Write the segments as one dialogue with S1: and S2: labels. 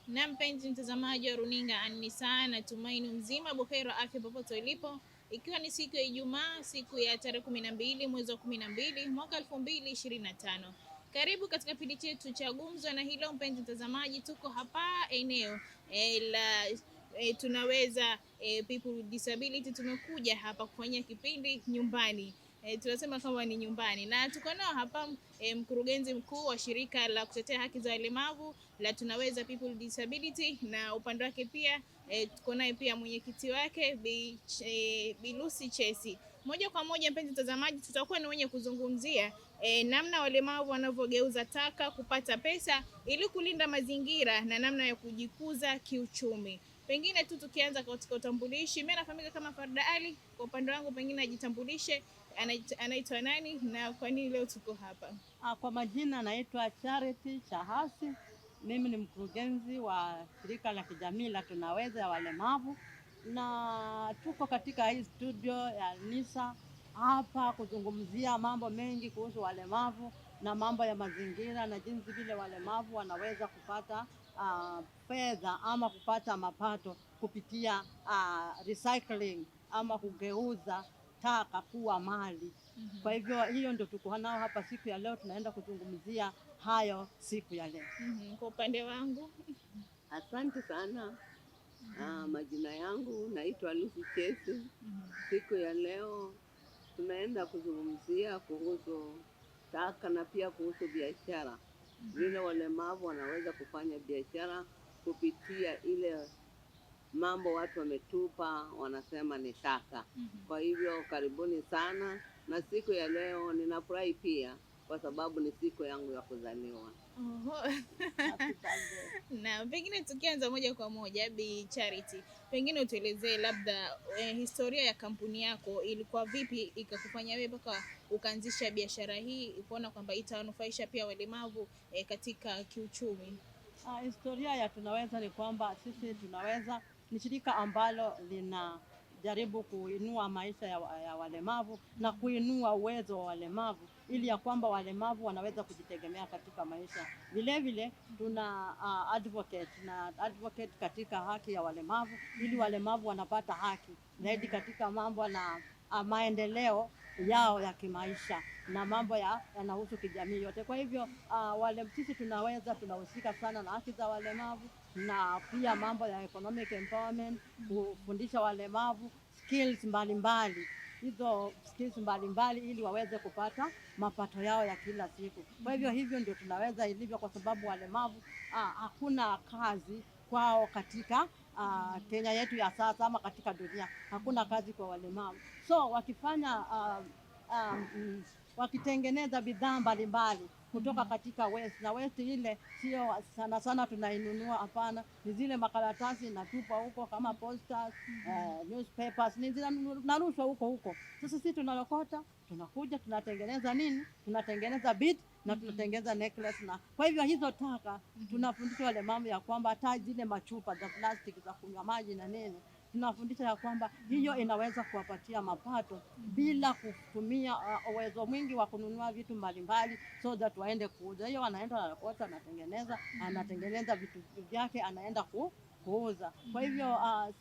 S1: Na mpenzi mtazamaji wa runinga An-Nisaa, natumaini mzima buheri wa afya popote ulipo, ikiwa ni siku ya Ijumaa, siku ya tarehe 12 mwezi wa 12 mwaka 2025. Karibu katika kipindi chetu cha Gumzo, na hilo mpenzi mtazamaji, tuko hapa eneo la tunaweza people with disability. Tumekuja hapa kufanyia kipindi nyumbani. Tunasema kama ni nyumbani, na tuko nao hapa mkurugenzi mkuu wa shirika la kutetea haki za walemavu la Tunaweza People with Disability, na upande wake pia tuko naye pia mwenyekiti wake Bi Lucy Chesi. Moja kwa moja, mpenzi mtazamaji, tutakuwa ni wenye kuzungumzia namna walemavu wanavyogeuza taka kupata pesa ili kulinda mazingira na namna ya kujikuza kiuchumi. Pengine tu tukianza katika utambulishi, mimi nafahamika kama Farda Ali. Kwa upande wangu, pengine ajitambulishe, anaitwa nani na kwa nini leo tuko hapa?
S2: Kwa majina naitwa Charity Chahasi. Mimi ni mkurugenzi wa shirika la kijamii la Tunaweza ya walemavu, na tuko katika hii studio ya Nisa hapa kuzungumzia mambo mengi kuhusu walemavu na mambo ya mazingira na jinsi vile walemavu wanaweza kupata fedha ama kupata mapato kupitia recycling ama kugeuza taka kuwa mali. Kwa hivyo hiyo ndio tuko nao hapa siku ya leo, tunaenda kuzungumzia hayo siku ya leo.
S1: Kwa upande wangu,
S3: asante sana. Majina yangu naitwa Lucy Chesi. Siku ya leo tunaenda kuzungumzia kuhusu taka na pia kuhusu biashara. Vile walemavu wanaweza kufanya biashara kupitia ile mambo watu wametupa wanasema ni taka. Kwa hivyo karibuni sana, na siku ya leo ninafurahi pia kwa sababu ni siku yangu ya kuzaliwa.
S1: Na pengine tukianza moja kwa moja, Bi Charity, pengine utuelezee labda historia ya kampuni yako ilikuwa vipi ikakufanya wewe mpaka ukaanzisha biashara hii, ukaona kwamba itawanufaisha pia walemavu katika kiuchumi?
S2: Historia ya Tunaweza ni kwamba sisi Tunaweza ni shirika ambalo linajaribu kuinua maisha ya walemavu na kuinua uwezo wa walemavu ili ya kwamba walemavu wanaweza kujitegemea katika maisha. Vile vile tuna advocate katika haki ya walemavu ili walemavu wanapata haki zaidi katika mambo na maendeleo yao ya kimaisha na mambo yanahusu kijamii yote. Kwa hivyo sisi Tunaweza tunahusika sana na haki za walemavu na pia mambo ya economic empowerment, kufundisha walemavu skills mbalimbali, hizo skills mbalimbali ili waweze kupata mapato yao ya kila siku. Kwa hivyo ndio Tunaweza ilivyo, kwa sababu walemavu hakuna kazi kwao katika Kenya yetu ya sasa ama katika dunia hakuna kazi kwa walemavu. So wakifanya wakitengeneza bidhaa mbalimbali kutoka katika waste, na waste ile sio sana sana tunainunua, hapana, ni zile makaratasi natupa huko kama posters, newspapers, ni zinarushwa huko. Sasa sisi tunalokota, tunakuja tunatengeneza nini? Tunatengeneza bead na tunatengeneza necklace. Na kwa hivyo hizo taka tunafundisha walemavu ya kwamba hata zile machupa za plastiki za kunywa maji na nini, tunafundisha ya kwamba hiyo inaweza kuwapatia mapato bila kutumia uwezo mwingi wa kununua vitu mbalimbali, so that waende kuuza. Hiyo anaenda anakota, anatengeneza vitu vyake, anaenda kuuza. Kwa hivyo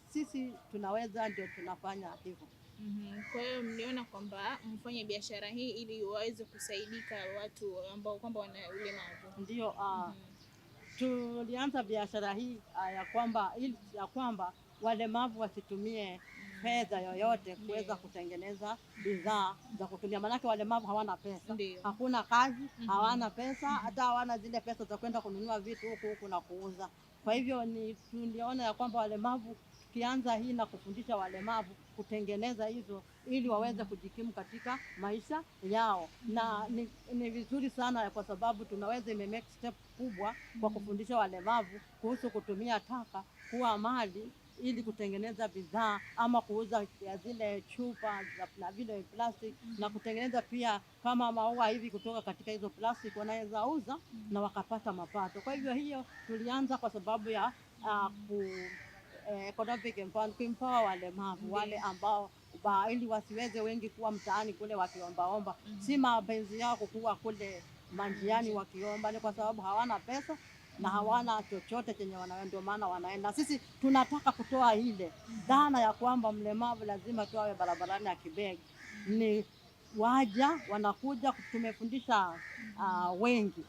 S2: sisi Tunaweza ndio tunafanya hivyo.
S1: Kwa hiyo mliona kwamba mfanye biashara hii ili waweze kusaidika watu ambao kwamba wana ulemavu?
S2: Ndio. Tulianza biashara hii ya kwamba walemavu wasitumie fedha yoyote kuweza kutengeneza bidhaa za kutumia, maanake walemavu hawana pesa. Hakuna kazi, hawana pesa, hata hawana zile pesa za kwenda kununua vitu huku na kuuza. Kwa hivyo tuliona ya kwamba walemavu tukianza hii na kufundisha walemavu kutengeneza hizo ili waweze kujikimu katika maisha yao, na ni vizuri sana kwa sababu Tunaweza imemake step kubwa kwa kufundisha walemavu kuhusu kutumia taka kuwa mali ili kutengeneza bidhaa ama kuuza zile chupa na vile plastic, na kutengeneza pia kama maua hivi kutoka katika hizo plastic wanaweza uza na wakapata mapato. Kwa hivyo hiyo tulianza kwa sababu ya economic empowerment, kuempower walemavu wale ambao ili wasiweze wengi kuwa mtaani kule wakiombaomba. Si mapenzi yao kuwa kule manjiani wakiomba, ni kwa sababu hawana pesa na hawana chochote chenye wanaenda, ndio maana wanaenda. Sisi tunataka kutoa ile dhana ya kwamba mlemavu lazima tu awe barabarani akibeg. Ni waja wanakuja, tumefundisha wengi.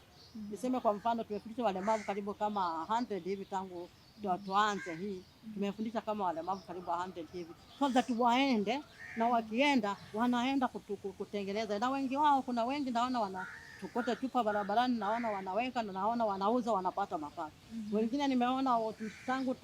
S2: Niseme kwa mfano, tumefundisha walemavu karibu kama 100 hivi tangu tuanze hii. Tumefundisha kama walemavu karibu 100 hivi, so that waende, na wakienda wanaenda kutengeneza. Na wengi wao, kuna wengi naona wanatukota chupa barabarani, naona wanaweka, na naona wanauza, wanapata mapato. Wengine nimeona tangu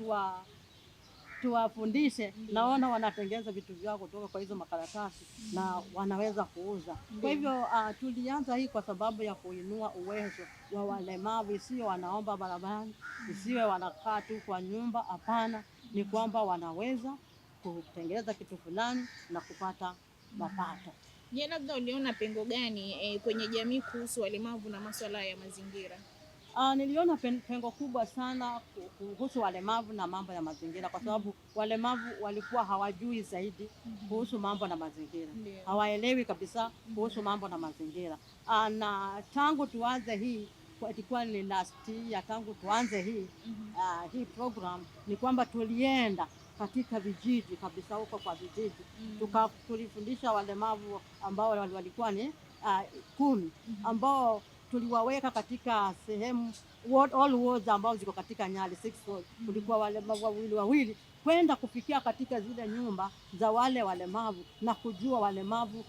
S2: tuwafundishe, naona wanatengeza vitu vyao kutoka kwa hizo makaratasi na wanaweza kuuza. Kwa hivyo tulianza hii kwa sababu ya kuinua uwezo wa walemavu, isiyo wanaomba barabarani, isiwe wanakaa tu kwa nyumba. Hapana, ni kwamba wanaweza kutengeneza kitu fulani na kupata mapato.
S1: Je, labda uliona pengo gani kwenye jamii kuhusu walemavu na masuala ya mazingira?
S2: Niliona pengo kubwa sana kuhusu walemavu na mambo ya mazingira, kwa sababu walemavu walikuwa hawajui zaidi kuhusu mambo na mazingira. Hawaelewi kabisa kuhusu mambo na mazingira. Na tangu tuanze hii, ilikuwa ni last year, tangu tuanze hii program, ni kwamba tulienda katika vijiji kabisa, huko kwa vijiji. Tulifundisha walemavu ambao walikuwa ni 10 ambao tuliwaweka katika sehemu all wards ambao ziko katika Nyali 6 wards. Kulikuwa walemavu wawili kwenda kufikia katika zile nyumba za wale walemavu na kujua walemavu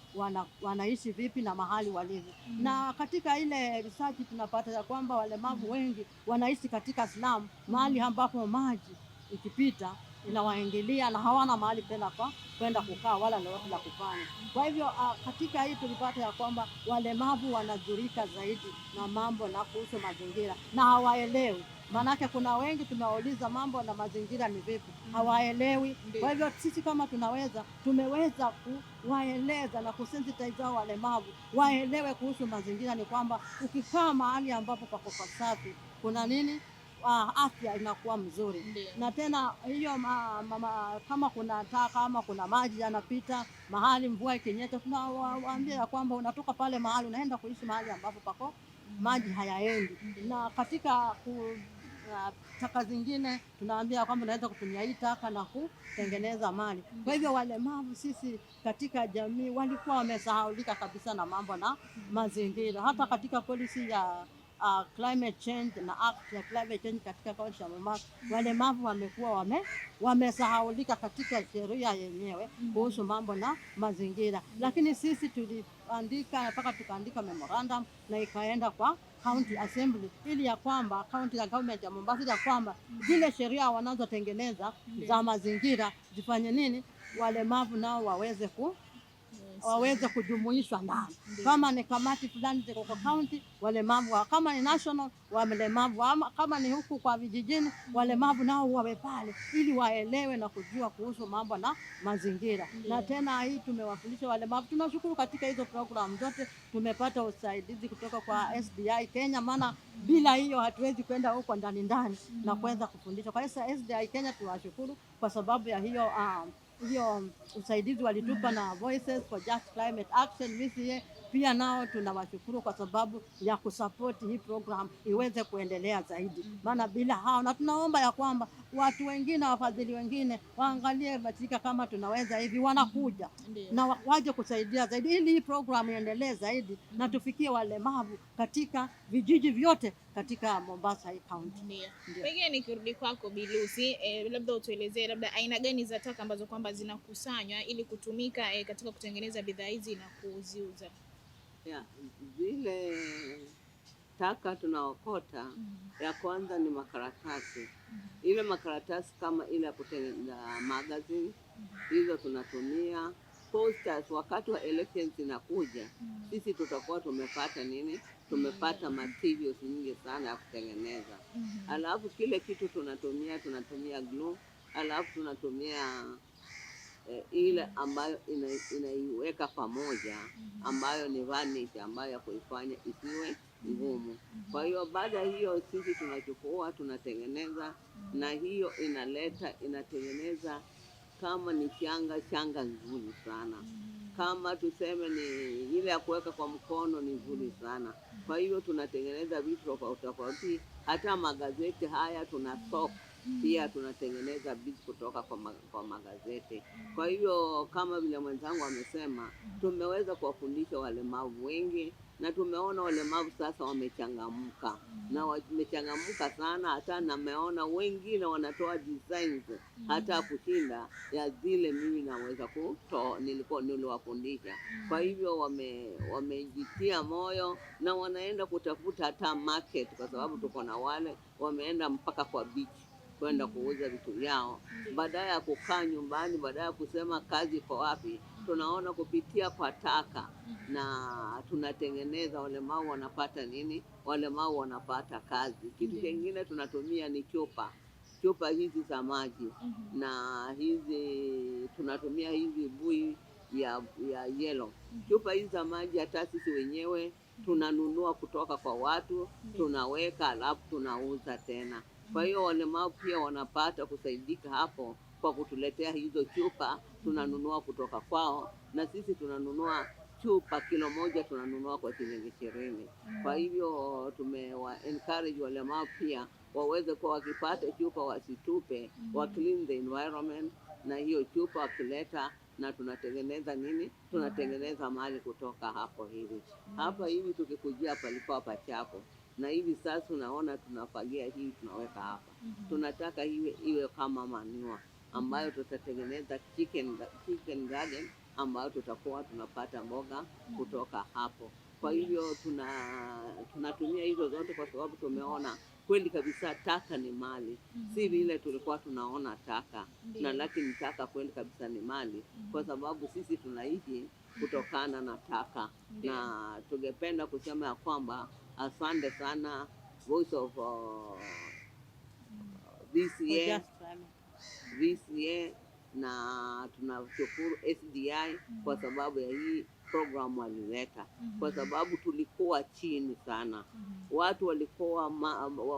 S2: wanaishi vipi na mahali walivyo. Na katika ile research tunapata ya kwamba walemavu wengi wanaishi katika slum, mahali ambapo maji ikipita inawaingilia na hawana mahali tena kwenda kukaa wala lolote la kufanya. Kwa hivyo katika hii tulipata ya kwamba walemavu wanadhurika zaidi na mambo na kuhusu mazingira na hawaelewi. Maanake kuna wengi tunauliza mambo na mazingira ni vipi, hawaelewi. Kwa hivyo sisi kama tumeweza kuwaeleza na kusensitize hao walemavu waelewe kuhusu mazingira. Ni kwamba ukikaa mahali ambapo pako safi, kuna nini, afya inakuwa mzuri. Na tena hiyo kama kuna taka ama kuna maji yanapita mahali, mvua ikinyesha, tunawaambia ya kwamba unatoka pale mahali unaenda kuishi mahali ambapo pako maji hayaendi. Na katika taka zingine tunaambia kwamba unaweza kutumia hii taka na kutengeneza mali. Kwa hivyo walemavu sisi katika jamii walikuwa wamesahaulika kabisa na mambo na mazingira. Hata katika policy ya climate change na act ya climate change katika kaunti ya Mombasa, walemavu wamekuwa wamesahaulika katika sheria yenyewe kuhusu mambo na mazingira. Lakini sisi tuliandika mpaka tukaandika memorandum na ikaenda kwa county assembly, ili ya kwamba county ya government ya Mombasa, ya kwamba zile sheria wanazotengeneza za mazingira zifanye nini, walemavu nao waweze kujumuishwa ndani. Kama ni kamati fulani ziko kwa county, walemavu, kama ni national walemavu, kama ni huku kwa vijijini, walemavu nao wawe pale ili waelewe na kujua kuhusu mambo na mazingira. Na tena hii tumewafundisha walemavu. Tunashukuru katika hizo program zote tumepata usaidizi kutoka kwa SDI Kenya, maana bila hiyo hatuwezi kwenda huko ndani na kuweza kufundisha. Kwa hiyo SDI Kenya tunawashukuru kwa sababu ya hiyo usaidizi walitupa, na Voices for Just Climate Action VCA pia nao tunawashukuru kwa sababu ya kusupport hii program iweze kuendelea zaidi. Maana bila hao, na tunaomba ya kwamba watu wengine, wafadhili wengine waangalie mashirika kama tunaweza hivi, wanakuja na waje kusaidia zaidi ili hii program iendelee zaidi na tufikie walemavu katika vijiji vyote katika Mombasa hii county.
S1: Pengine nikirudi kwako Bi Lucy, labda utuelezee labda aina gani za taka ambazo kwamba zinakusanywa ili kutumika katika kutengeneza bidhaa hizi na kuziuza?
S3: Zile taka tunaokota, ya kwanza ni makaratasi. Ile makaratasi kama ile ya kutengeneza magazine, hizo tunatumia. Posters, wakati wa elections inakuja, sisi tutakuwa tumepata nini? Tumepata materials nyingi sana ya kutengeneza. Alafu kile kitu tunatumia glue, alafu tunatumia ile ambayo inaiweka pamoja, ambayo ni varnish, ambayo ya kuifanya isiwe ngumu. Kwa hiyo baada hiyo sisi tunachukua tunatengeneza, na hiyo inatengeneza kama ni shanga nzuri sana. Kama tuseme ni ile ya kuweka kwa mkono, ni nzuri sana. Kwa hiyo tunatengeneza vitu tofauti hata magazeti haya tuna stock pia, tunatengeneza bits kutoka kwa magazeti. Kwa hivyo kama vile mwenzangu amesema, tumeweza kuwafundisha walemavu wengi na tumeona walemavu sasa wamechangamka na wamechangamka sana, hata nameona wengine wanatoa designs hata kushinda ya zile mimi naweza niliwafundisha. Kwa hivyo wamejitia moyo na wanaenda kutafuta hata market, kwa sababu tuko na wale wameenda mpaka kwa beach kwenda kuuza vitu vyao, badala ya kukaa nyumbani, badala ya kusema kazi iko wapi. Tunaona kupitia kwa taka na tunatengeneza, walemavu wanapata nini? Walemavu wanapata kazi. Kitu kingine tunatumia ni chupa hizi za maji, na hizi tunatumia hizi bui ya yellow. Chupa hizi za maji hata sisi wenyewe tunanunua kutoka kwa watu, tunaweka alafu tunauza tena. Kwa hiyo walemavu pia wanapata kusaidika hapo kwa kutuletea hizo chupa, tunanunua kutoka kwao, na sisi tunanunua chupa kilo moja tunanunua kwa shilingi 20. Kwa hivyo tumewa encourage walemavu pia waweze kuwa wakipata chupa wasitupe, wa clean the environment na hiyo chupa wakileta, na tunatengeneza nini? Tunatengeneza mali kutoka hapo hivi. Hapa hivi tukikujia palikuwa pachapo, na hivi sasa unaona tunafagia hii tunaweka hapa. Tunataka iwe kama manure ambayo tutatengeneza chicken garden ambayo tutakuwa tunapata mboga kutoka hapo. Kwa hivyo tunatumia hizo zote kwa sababu tumeona kweli kabisa taka ni mali. Si vile tulikuwa tunaona taka, na lakini taka kweli kabisa ni mali, kwa sababu sisi tunaishi kutokana na taka. Na tungependa kusema ya kwamba asante sana Voice of VCA na tunashukuru SDI kwa sababu ya hii program walileta, kwa sababu tulikuwa chini sana. Watu walikuwa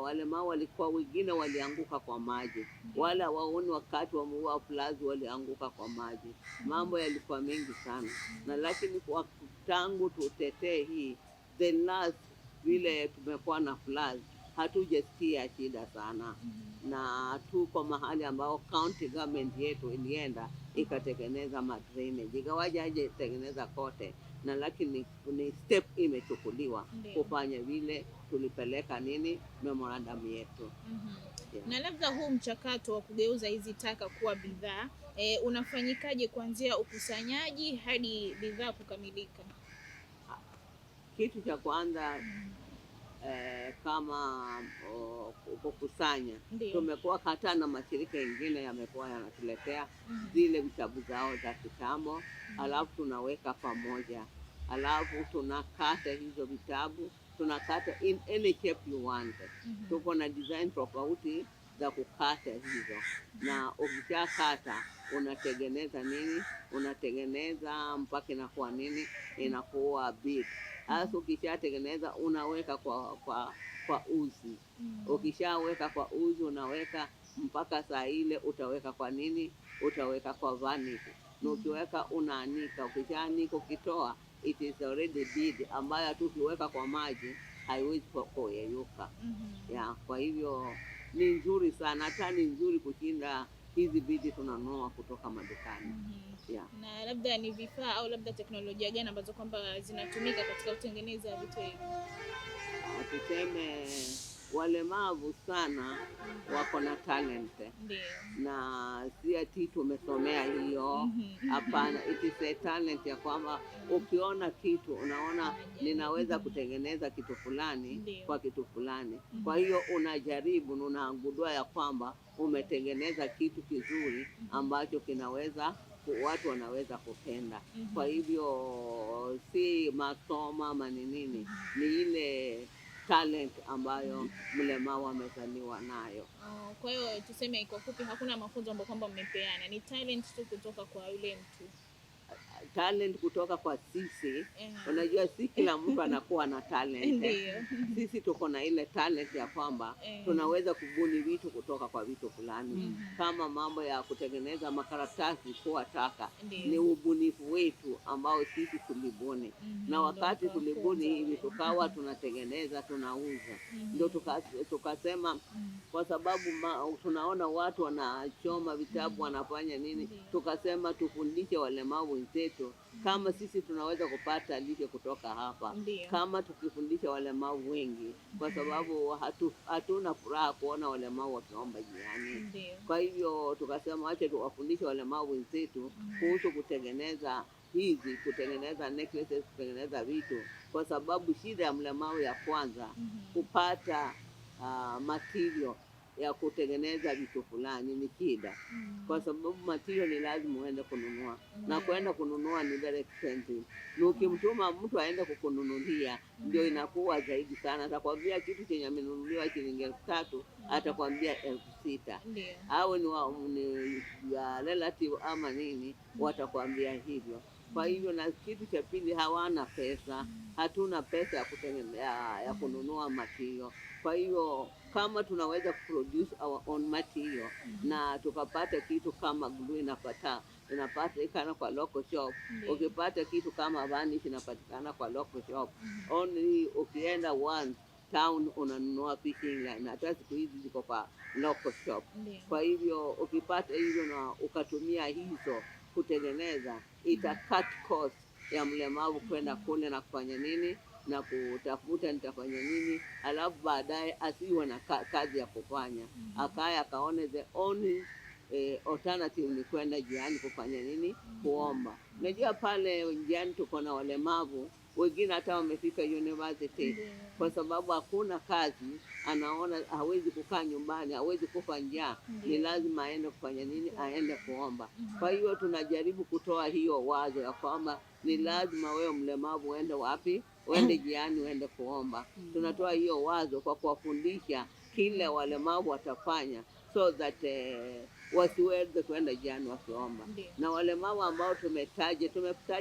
S3: walemavu walikuwa wengine walianguka kwa maji, wala waoni wakati wa mvua floods walianguka kwa maji. Mambo yalikuwa mengi sana, na lakini kwa tangu tutetee hii the last vile tumekuwa na floods hatujasikia shida sana. Na tuko mahali ambao county government yetu ilienda ikatengeneza drainage, ingawaje hajatengeneza kote, na lakini ni step imechukuliwa kufanya vile tulipeleka nini memorandum yetu.
S1: Na labda huu mchakato wa kugeuza hizi taka kuwa bidhaa unafanyikaje kuanzia ukusanyaji hadi bidhaa kukamilika?
S3: Kitu cha kwanza kama kukusanya, tumekuwa hata na mashirika mengine yamekuwa yanatuletea zile vitabu zao za kitambo, alafu tunaweka pamoja, alafu tunakata hizo vitabu, tunakata in any shape you want. Tuko na design tofauti za kukata hizo, na ukishakata unatengeneza nini? Unatengeneza mpaka inakuwa nini? Inakuwa big. Hasa ukishatengeneza unaweka kwa uzi. Ukishaweka kwa uzi unaweka mpaka saa ile utaweka kwa nini? Utaweka kwa vanity. Na ukiweka unaanika. Ukishaanika ukitoa it is already bead, ambayo tu ukiweka kwa maji haiwezi kuyeyuka. Kwa hivyo ni nzuri sana, hata ni nzuri kushinda hizi bidi tunanunua kutoka madukani.
S1: Na labda ni vifaa au labda teknolojia gani ambazo kwamba zinatumika katika kutengeneza vitu hivi?
S3: Tuseme walemavu sana wako na talent. Na si ati tumesomea hiyo, hapana. It is a talent ya kwamba ukiona kitu unaona ninaweza kutengeneza kitu fulani kwa kitu fulani. Kwa hiyo unajaribu na unagundua ya kwamba umetengeneza kitu kizuri ambacho kinaweza watu wanaweza kupenda. Kwa hivyo si masomo ama nini, ni ile talent ambayo mlemavu amezaliwa nayo.
S1: Kwa hiyo tuseme kwa fupi hakuna mafunzo ambayo kwamba mmepeana, ni talent tu kutoka kwa yule mtu.
S3: talent kutoka kwa sisi. Unajua si kila mtu anakuwa na talent.
S1: Ndio.
S3: Sisi tuko na ile talent ya kwamba tunaweza kubuni vitu kutoka kwa vitu fulani. Kama mambo ya kutengeneza makaratasi kuwa taka, ni ubunifu wetu ambao sisi tulibuni. Na wakati tulibuni hivi tukawa tunatengeneza, tunauza. Ndio tukasema kwa sababu tunaona watu wanachoma vitabu, wanafanya nini, tukasema tufundishe walemavu wenzetu kama sisi tunaweza kupata lishe kutoka hapa. Kama tukifundisha walemavu wengi, kwa sababu hatuna furaha kuona walemavu wakiomba jirani. Kwa hivyo tukasema acha tuwafundishe walemavu wenzetu kuhusu kutengeneza kutengeneza necklaces, kutengeneza vitu, kwa sababu shida ya mlemavu ya kwanza kupata material ya kutengeneza vitu fulani ni shida, kwa sababu material ni lazima uende kununua, na kwenda kununua ni very expensive. Na ukimtuma mtu aende kukununulia ndio inakuwa zaidi sana. Atakwambia kitu chenye amenunuliwa shilingi 3,000 atakwambia 6,000. Au ni relative ama nini, watakwambia hivyo. Kwa hivyo, na kitu cha pili, hawana pesa. Hatuna pesa ya kutengeneza ya kununua material. Kwa hivyo kama tunaweza produce our own material na tukapata kitu kama glue inapatikana kwa local shop. Ukipata kitu kama varnish inapatikana kwa local shop. Only ukienda one town unanunua fishing line, hata siku hizi ziko kwa local shop. Kwa hivyo ukipata hizo na ukatumia hizo kutengeneza, ita cut cost ya mlemavu kwenda kule na kufanya nini na kutafuta nitafanya nini, alafu baadaye asiwe na kazi ya kufanya. Akaya akaone the only alternative ni kwenda jiani kufanya nini, kuomba. Unajua pale jiani tuko na walemavu wengine hata wamefika university, kwa sababu hakuna kazi. Anaona hawezi kukaa nyumbani, hawezi kufa njaa, ni lazima aende kufanya nini, aende kuomba. Kwa hiyo tunajaribu kutoa hiyo wazo ya kwamba ni lazima wewe mlemavu uende wapi, uende jiani, uende kuomba. Tunatoa hiyo wazo kwa kuwafundisha kile walemavu watafanya, so that wasiweze kwenda jiani wakiomba. Na walemavu ambao tumetaja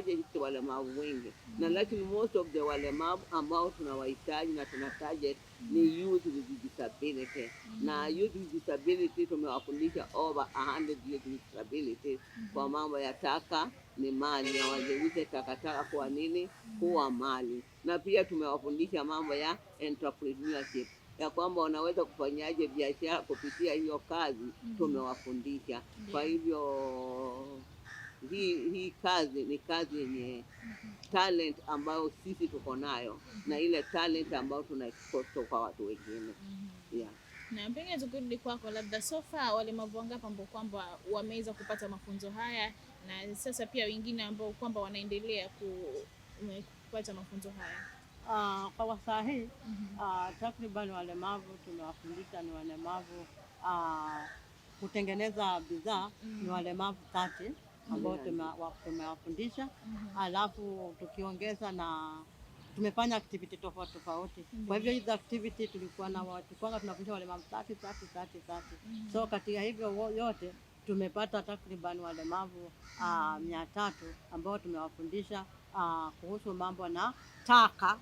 S3: hizi walemavu wengi, na lakini most of the walemavu ambao tunawahitaji na tunataja ni youth with disability. Na youth with disability tumewafundisha over 100 youth with disability kwa mambo ya taka ni mali, na wageuze takataka kwa nini, kuwa mali. Na pia tumewafundisha mambo ya entrepreneurship, ya kwamba wanaweza kufanyaje biashara kupitia hiyo kazi, tumewafundisha. Kwa hivyo hii kazi ni kazi yenye talent ambayo sisi tuko nayo, na ile talent ambayo tunaikosa kwa watu wengine.
S1: Na pengine tukirudi kwako, labda sofa walemavu wangapi ambao kwamba wameweza kupata mafunzo haya, na sasa pia wengine ambao kwamba wanaendelea kupata mafunzo haya?
S2: Kwa wasaa hii takriban walemavu tumewafundisha ni walemavu kutengeneza bidhaa ni walemavu 30 ambao tumewafundisha. Alafu tukiongeza na tumefanya activity tofauti. Kwa hivyo hizo activity tulikuwa na watu kwanza tunafundisha walemavu 30. So katika hivyo yote tumepata takriban walemavu 300 ambao tumewafundisha kuhusu mambo na taka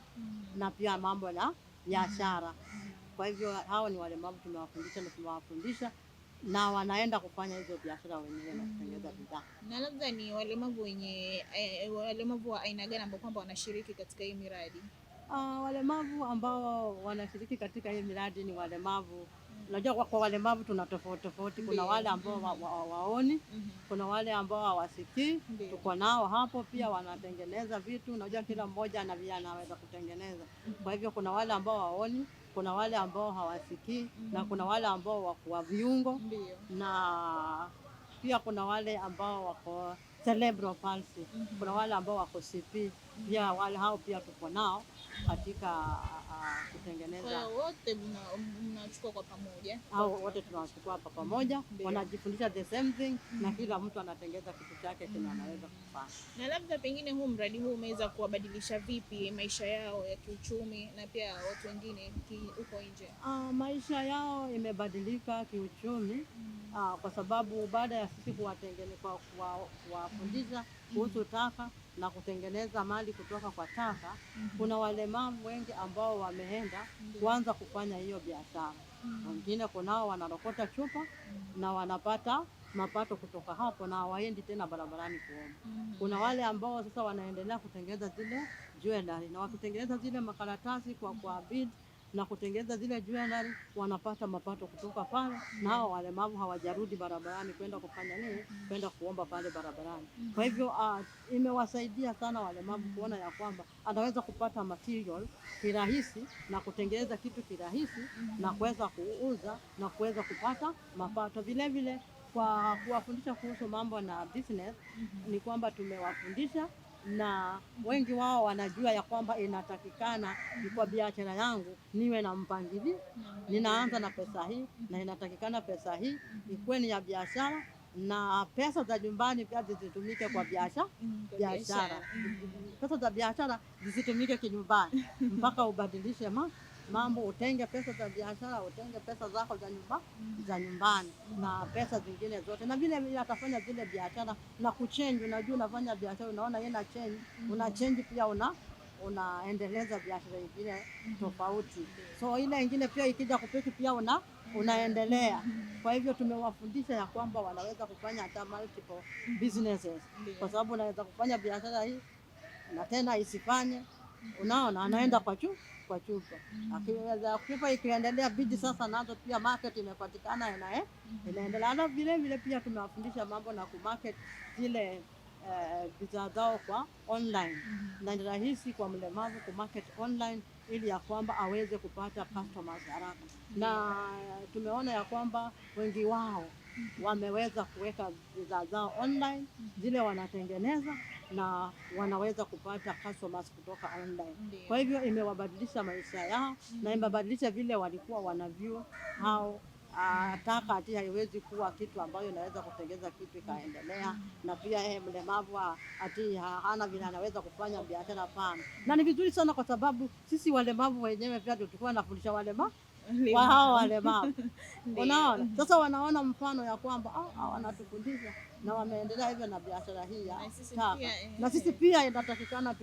S2: na pia mambo na biashara. Kwa hivyo hao ni walemavu tumewafundisha na wanaenda kufanya hizo biashara wenyewe na kutengeneza bidhaa.
S1: Na labda ni walemavu walemavu wa aina gani ambao kwamba wanashiriki katika hii miradi?
S2: Walemavu ambao wanashiriki katika hii miradi ni walemavu, unajua kwa walemavu tuna tofauti. Kuna wale ambao waoni, kuna wale ambao hawasikii, tuko nao hapo pia wanatengeneza vitu. Unajua kila mmoja anaweza kutengeneza. Kwa hivyo kuna wale ambao waoni, kuna wale ambao hawasikii, na kuna wale ambao wako viungo, na pia kuna wale ambao wako cerebral palsy. Kuna wale ambao wako CP, pia wale hao pia tuko nao katika kutengeneza.
S1: Kwa wote mnachukua kwa pamoja?
S2: Hao wote tunawachukua hapa pamoja, wanajifundisha the same thing, na kila mtu anatengeneza kitu chake kenye anaweza kufanya.
S1: Na labda pengine huu mradi huu umeweza kuwabadilisha vipi maisha yao ya kiuchumi na pia watu wengine huko nje?
S2: Maisha yao imebadilika kiuchumi kwa sababu baada ya sisi kuwafundisha kuhusu taka na kutengeneza mali kutoka kwa taka, kuna walemavu wengi ambao wameenda kuanza kufanya hiyo biashara. Wengine kunao wanarokota chupa na wanapata mapato kutoka hapo na hawaendi tena barabarani kuomba. Kuna wale ambao sasa wanaendelea kutengeneza zile jewelry, na wakitengeneza zile makaratasi kwa bead na kutengeneza zile jewelry wanapata mapato kutoka pale, na hao walemavu hawajarudi barabarani kwenda kufanya nini, kwenda kuomba pale barabarani. Kwa hivyo imewasaidia sana walemavu kuona ya kwamba anaweza kupata material kirahisi na kutengeneza kitu kirahisi na kuweza kuuza na kuweza kupata mapato. Vile vile kwa kuwafundisha kuhusu mambo na business, ni kwamba tumewafundisha na wengi wao wanajua ya kwamba inatakikana kwa biashara yangu niwe na mpangilio. Ninaanza na pesa hii na inatakikana pesa hii ikuwe ni ya biashara, na pesa za nyumbani pia zisitumike kwa biashara. Pesa za biashara zisitumike kinyumbani, mpaka ubadilishe mambo, utenge pesa za biashara, utenge pesa zako za nyumbani na pesa zingine zote. Na vile atafanya zile biashara na kuchange. Unajua unafanya biashara, unaona ina change, una change pia unaendeleza biashara nyingine tofauti. So ile nyingine pia ikija kupiki pia unaendelea. Kwa hivyo tumewafundisha ya kwamba wanaweza kufanya hata multiple businesses, kwa sababu unaweza kufanya biashara hii na tena isifanye. Unaona, anaenda kwa chupa. Akiweza chupa ikiendelea bidi sasa nazo pia market imepatikana inaendelea. Na vile vile pia tumewafundisha mambo na kumarket zile bidhaa zao kwa online. Na ni rahisi kwa mlemavu kumarket online ili ya kwamba aweze kupata customers haraka. Na tumeona ya kwamba wengi wao wameweza kuweka bidhaa zao online, zile wanatengeneza na wanaweza kupata customers kutoka online. Kwa hivyo imewabadilisha maisha yao na imebadilisha vile walikuwa wanaview hao. Taka ati haiwezi kuwa kitu ambayo inaweza kutengeneza kitu ikaendelea, na pia mlemavu ati hana vile anaweza kufanya biashara pana. Na ni vizuri sana kwa sababu sisi walemavu wenyewe pia tulikuwa nafundisha walemavu wa hao walemavu. Unaona, sasa wanaona mfano ya kwamba wanatufundisha na wameendelea hivyo na biashara hii ya taka. Na sisi pia inatakikana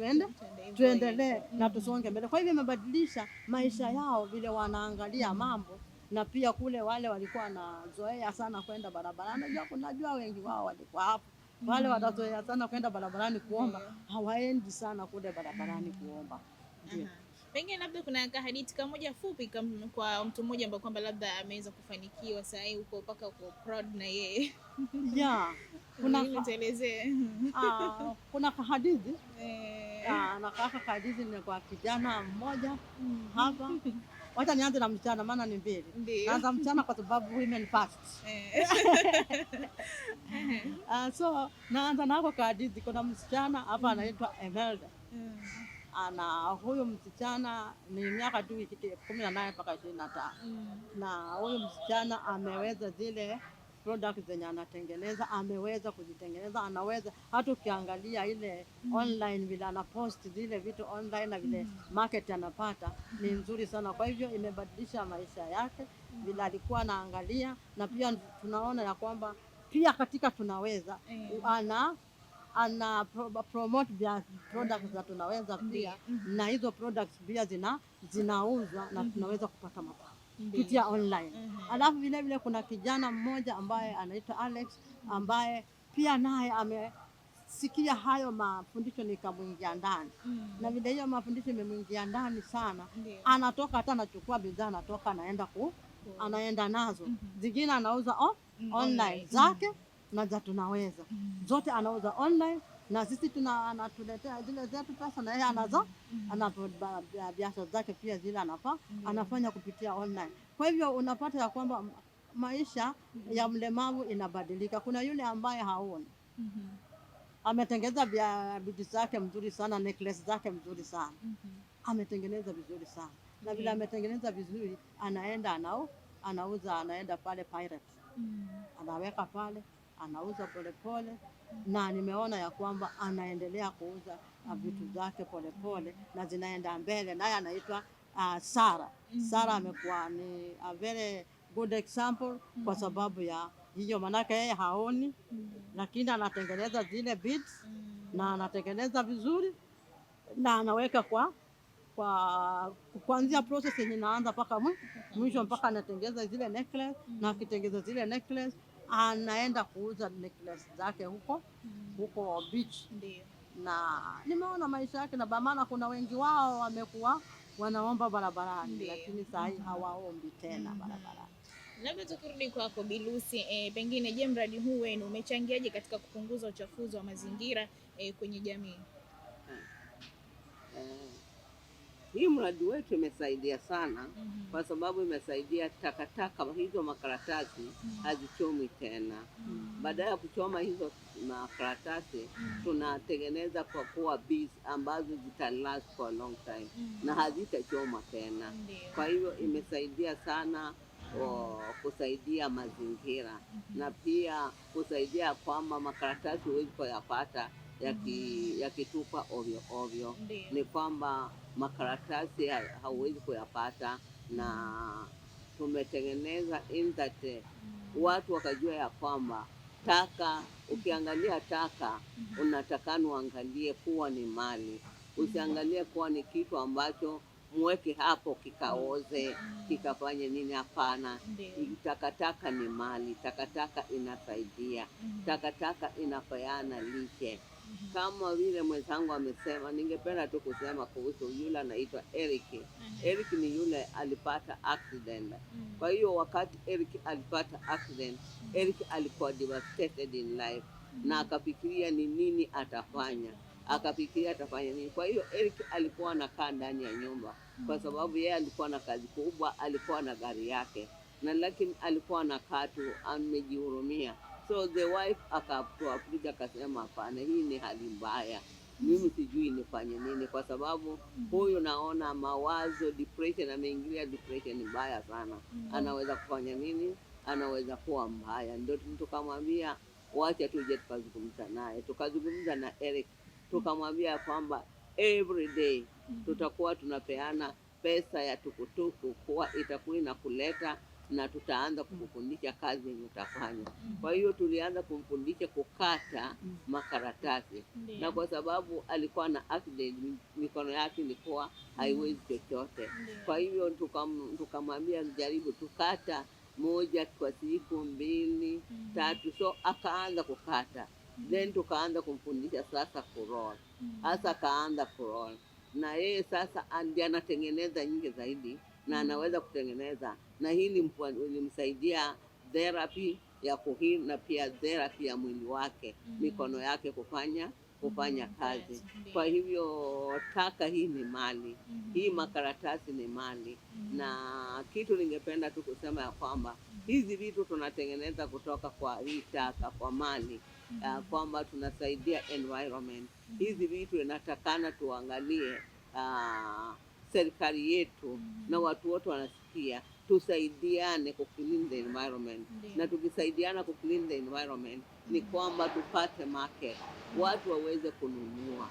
S2: tuendelee na tusonge mbele. Kwa hivyo imebadilisha maisha yao vile wanaangalia mambo. Na pia kule wale walikuwa na zoea sana kwenda barabarani. Unajua wengi wao walikuwa hapo. Wale watazoea sana kwenda barabarani kuomba, hawaendi sana kule barabarani kuomba.
S1: Pengine labda kuna kahadithi kamoja fupi kwa mtu mmoja ambaye kwamba labda ameweza kufanikiwa sasa hivi uko mpaka uko proud na yeye.
S2: Kuna kahadithi na kahadithi ni kwa kijana mmoja hapa. Wacha nianze na msichana maana ni mbili. Naanza msichana kwa sababu women first. So naanza nako kahadithi. Kuna msichana hapa anaitwa Emelda. Na huyu msichana ni miaka tu 18 mpaka 25. Na huyu msichana ameweza zile products zenye anatengeneza, ameweza kuzitengeneza, anaweza hata ukiangalia ile online vile anapost zile vitu online na vile market anapata ni nzuri sana. Kwa hivyo imebadilisha maisha yake vile alikuwa anaangalia, na pia tunaona ya kwamba pia katika tunaweza ana promote products za tunaweza pia, na hizo products pia zinauzwa na tunaweza kupata mapato kupitia online. Alafu vile vile kuna kijana mmoja ambaye anaitwa Alex ambaye pia naye amesikia hayo mafundisho nikamuingia ndani. Na vile hiyo mafundisho imemuingia ndani sana, anatoka hata anachukua bidhaa, anatoka anaenda nazo. Zingine anauza online zake na za tunaweza. Zote anauza online na sisi anatuletea zile zetu pesa, na yeye ana biashara zake pia zile anafanya kupitia online. Kwa hivyo unapata ya kwamba maisha ya mlemavu inabadilika. Kuna yule ambaye haoni. Ametengeneza bidii zake mzuri sana, necklace zake mzuri sana. Ametengeneza vizuri sana. Na vile ametengeneza vizuri, anaenda anauza, anaenda pale Pirates. Anaweka pale, anauza polepole, na nimeona ya kwamba anaendelea kuuza vitu zake polepole na zinaenda mbele. Naye anaitwa Sara. Sara amekuwa ni a very good example kwa sababu ya hiyo, manake yeye haoni lakini anatengeneza zile beads na anatengeneza vizuri na anaweka kuanzia process yenye inaanza mpaka mwisho mpaka anatengeneza zile necklace na akitengeneza zile necklace anaenda kuuza necklace zake huko beach.
S1: Ndio.
S2: Na nimeona maisha yake, na maana kuna wengi wao wamekuwa wanaomba barabarani, lakini saa hii hawaombi tena barabarani.
S1: Labda tukirudi kwako Bi Lucy, pengine je, mradi huu wenu umechangiaje katika kupunguza uchafuzi wa mazingira kwenye jamii?
S3: Hii mradi wetu imesaidia sana kwa sababu imesaidia takataka hizo makaratasi hazichomwi tena. Baada ya kuchoma hizo makaratasi tunatengeneza kwa kuwa beads ambazo zitalast for a long time na hazitachomwa tena. Kwa hivyo imesaidia sana kusaidia mazingira na pia kusaidia kwamba makaratasi huwezi kuyapata yakitupa ovyo ovyo. Ni kwamba makaratasi hauwezi kuyapata, na tumetengeneza in that watu wakajua ya kwamba taka, ukiangalia taka unatakana uangalie kuwa ni mali, usiangalie kuwa ni kitu ambacho mweke hapo kikaoze kikafanye nini. Hapana, takataka ni mali, takataka inasaidia, takataka inapeana lishe. Kama vile mwenzangu amesema, ningependa tu kusema kuhusu yule anaitwa Eric. Eric ni yule alipata accident. Kwa hiyo wakati Eric alipata accident, Eric alikuwa devastated in life na akafikiria ni nini atafanya, akafikiria atafanya nini. Kwa hiyo Eric alikuwa anakaa ndani ya nyumba kwa sababu yeye alikuwa na kazi kubwa, alikuwa na gari yake, na lakini alikuwa anakaa tu amejihurumia. So the wife akakuja akasema, hapana, hii ni hali mbaya, mimi sijui nifanye nini, kwa sababu huyu naona mawazo depression, ameingilia depression mbaya sana. Anaweza kufanya nini? Anaweza kuwa mbaya. Ndio tukamwambia wacha tuje tukazungumza naye. Tukazungumza na Eric, tukamwambia kwamba every day tutakuwa tunapeana pesa ya tukutuku kuwa itakuwa inakuleta na tutaanza kumfundisha kazi yenye utafanya. Kwa hiyo tulianza kumfundisha kukata makaratasi, na kwa sababu alikuwa na accident, mikono yake ilikuwa haiwezi chochote. Kwa hivyo tukamwambia jaribu tukata moja kwa siku 2, 3. So akaanza kukata, then tukaanza kumfundisha sasa kuroll. Hasa kaanza kuroll, na yeye sasa ndiye anatengeneza nyingi zaidi na anaweza kutengeneza, na hili ilimsaidia therapy ya kuhili na pia therapy ya mwili wake, mikono yake kufanya kazi. Kwa hivyo taka hii ni mali, hii makaratasi ni mali. Na kitu ningependa tu kusema ya kwamba hizi vitu tunatengeneza kutoka kwa hii taka, kwa mali, kwamba tunasaidia environment. Hizi vitu inatakana tuangalie serikali yetu na watu wote wanasikia, tusaidiane ku clean the environment. Na tukisaidiana ku clean the environment ni kwamba tupate market, watu waweze kununua.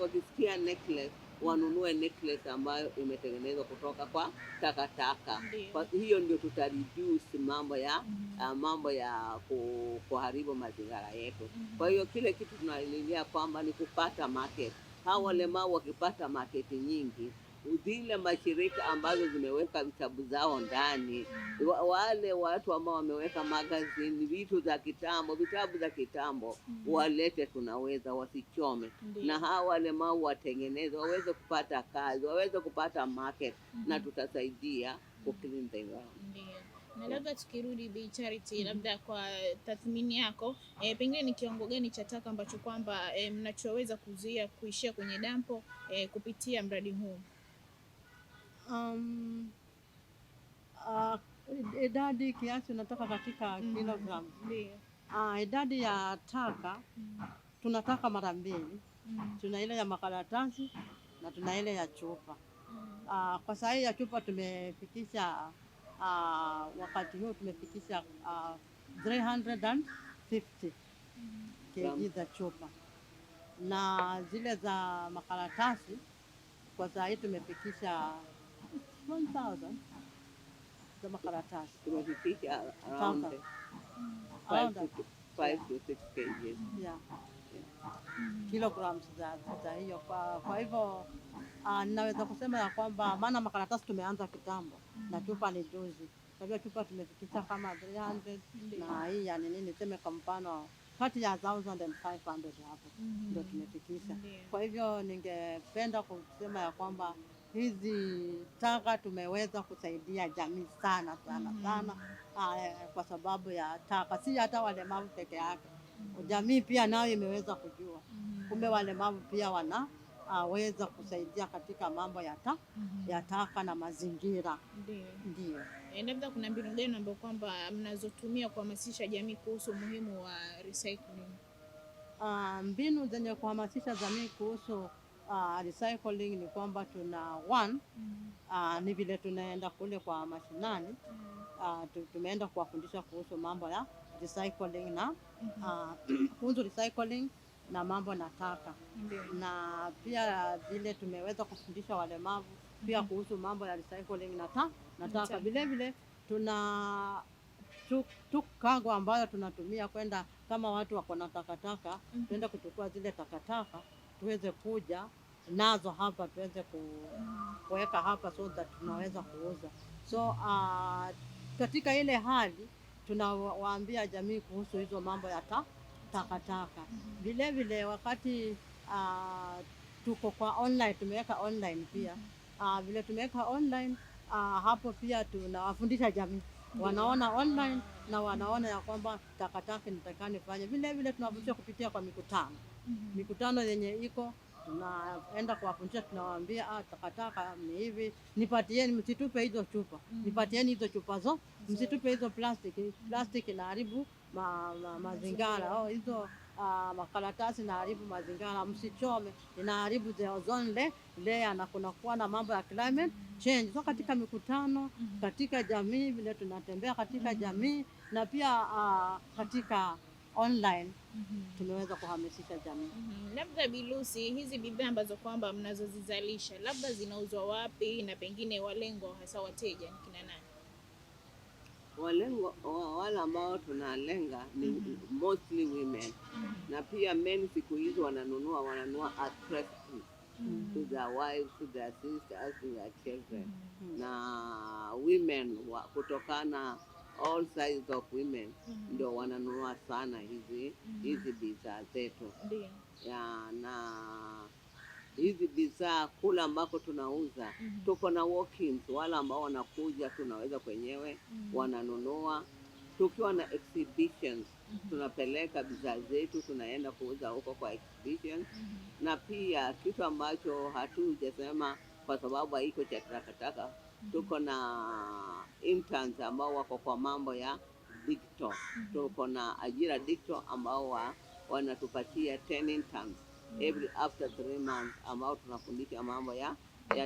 S3: Wakisikia necklace wanunue necklace ambayo imetengenezwa kutoka kwa takataka. Kwa hiyo ndio tutareduce mambo ya kuharibu mazingira yetu. Kwa hiyo kile kitu tunalilia kwamba ni kupata market. Hao walemavu wakipata market nyingi, zile mashirika ambazo zimeweka vitabu zao ndani, wale watu ambao wameweka magazine, vitu za kitambo, vitabu za kitambo, walete, tunaweza, wasichome. Na hao walemavu watengeneze, waweze kupata kazi, waweze kupata market, na tutasaidia kuclean the environment.
S1: Na labda tukirudi Bi Charity, labda kwa tathmini yako, pengine ni kiwango gani cha taka ambacho kwamba mnachoweza kuzuia kuishia kwenye dampo kupitia mradi huu?
S2: Idadi kiasi unataka katika kilogram. Idadi ya taka tunataka mara 2. Tuna ile ya makaratasi na tuna ile ya chupa. Kwa saa hii ya chupa tumefikisha wakati huu tumefikisha 350 kg za chupa, na zile za makaratasi kwa saa hii tumefikisha 1000. za makaratasi.
S3: Tumefikisha around
S2: Sasa,
S3: 5
S2: around
S3: to
S2: that,
S3: 5 to 6 kgs.
S2: yeah, kilograms za hiyo. Kwa hivyo ninaweza kusema ya kwamba maana makaratasi tumeanza kitambo na chupa ni juzi. Kwa hivyo chupa tumefikisha kama 300 na hii yani nini, niseme kwa mfano kati ya 1000 and 500 hapo ndio tumefikisha. Kwa hivyo ningependa kusema ya kwamba hizi taka tumeweza kusaidia jamii sana sana sana, kwa sababu ya taka, si hata walemavu peke yake. Jamii pia nayo imeweza kujua kumbe walemavu pia wanaweza kusaidia katika mambo ya taka na mazingira. Ndio.
S1: Labda kuna mbinu gani ambayo kwamba mnazotumia kuhamasisha jamii kuhusu umuhimu wa recycling?
S2: Mbinu zenye kuhamasisha jamii kuhusu recycling ni kwamba tuna ni vile tunaenda kule kwa mashinani, tumeenda kuwafundisha kuhusu mambo ya recycling na kuhusu recycling na mambo na taka. Na pia vile tumeweza kufundisha walemavu pia kuhusu mambo ya recycling na taka. Vile vile tuna cargo ambayo tunatumia kwenda, kama watu wako na takataka, tuenda kuchukua zile takataka tuweze kuja nazo hapa tuweze kuweka hapa so that tunaweza kuuza. So katika ile hali tunawaambia jamii kuhusu hizo mambo ya takataka. Vile vile wakati tuko kwa online, tumeweka online pia. Vile tumeweka online, hapo pia tunawafundisha jamii. Wanaona online na wanaona ya kwamba takataka nitakani fanya. Vile vile tunawafundisha kupitia kwa mikutano. Mikutano yenye iko tunaenda kuwafundisha, tunawaambia takataka ni hivi, nipatieni, msitupe hizo chupa. Nipatieni hizo chupa msitupe hizo plastiki inaharibu mazingira. Hizo makaratasi inaharibu mazingira, msichome, inaharibu the ozone layer na kunakuwa na mambo ya climate change. So katika mikutano, katika jamii, vile tunatembea katika jamii na pia katika online tumeweza kuhamasisha jamii.
S1: Labda Bi Lucy, hizi bidhaa ambazo kwamba mnazozizalisha labda zinauzwa wapi na pengine walengwa hasa wateja ni kina nani?
S3: Walengwa wale ambao tunalenga ni mostly women, na pia men siku hizi wananunua at present to their wives, to their sisters, to their children. Na women kutokana all sizes of women ndio wananunua sana hizi bidhaa zetu. Na hizi bidhaa kula ambako tunauza tuko na walk-ins, wale ambao wanakuja tunaweza kwenyewe wananunua. Tukiwa na exhibitions tunapeleka bidhaa zetu, tunaenda kuuza huko kwa exhibitions. Na pia kitu ambacho hatujasema kwa sababu haiko cha takataka, tuko na interns ambao wako kwa mambo ya digital. Tuko na ajira digital ambao wanatupatia 10 interns every after 3 months ambao tunafundisha mambo ya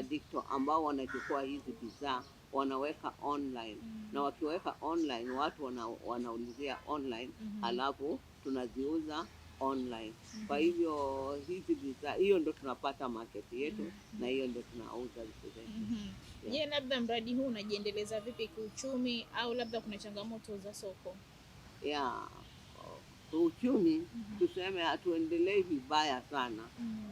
S3: digital, ambao wanachukua hizi bidhaa wanaweka online, na wakiweka online watu wanaulizia online, alafu tunaziuza online. Kwa hivyo hizi bidhaa, hiyo ndo tunapata market yetu na hiyo ndo tunauza vitu zetu.
S1: Labda mradi huu unajiendeleza vipi kiuchumi, au labda kuna changamoto za soko?
S3: Uchumi tuseme hatuendelei vibaya sana,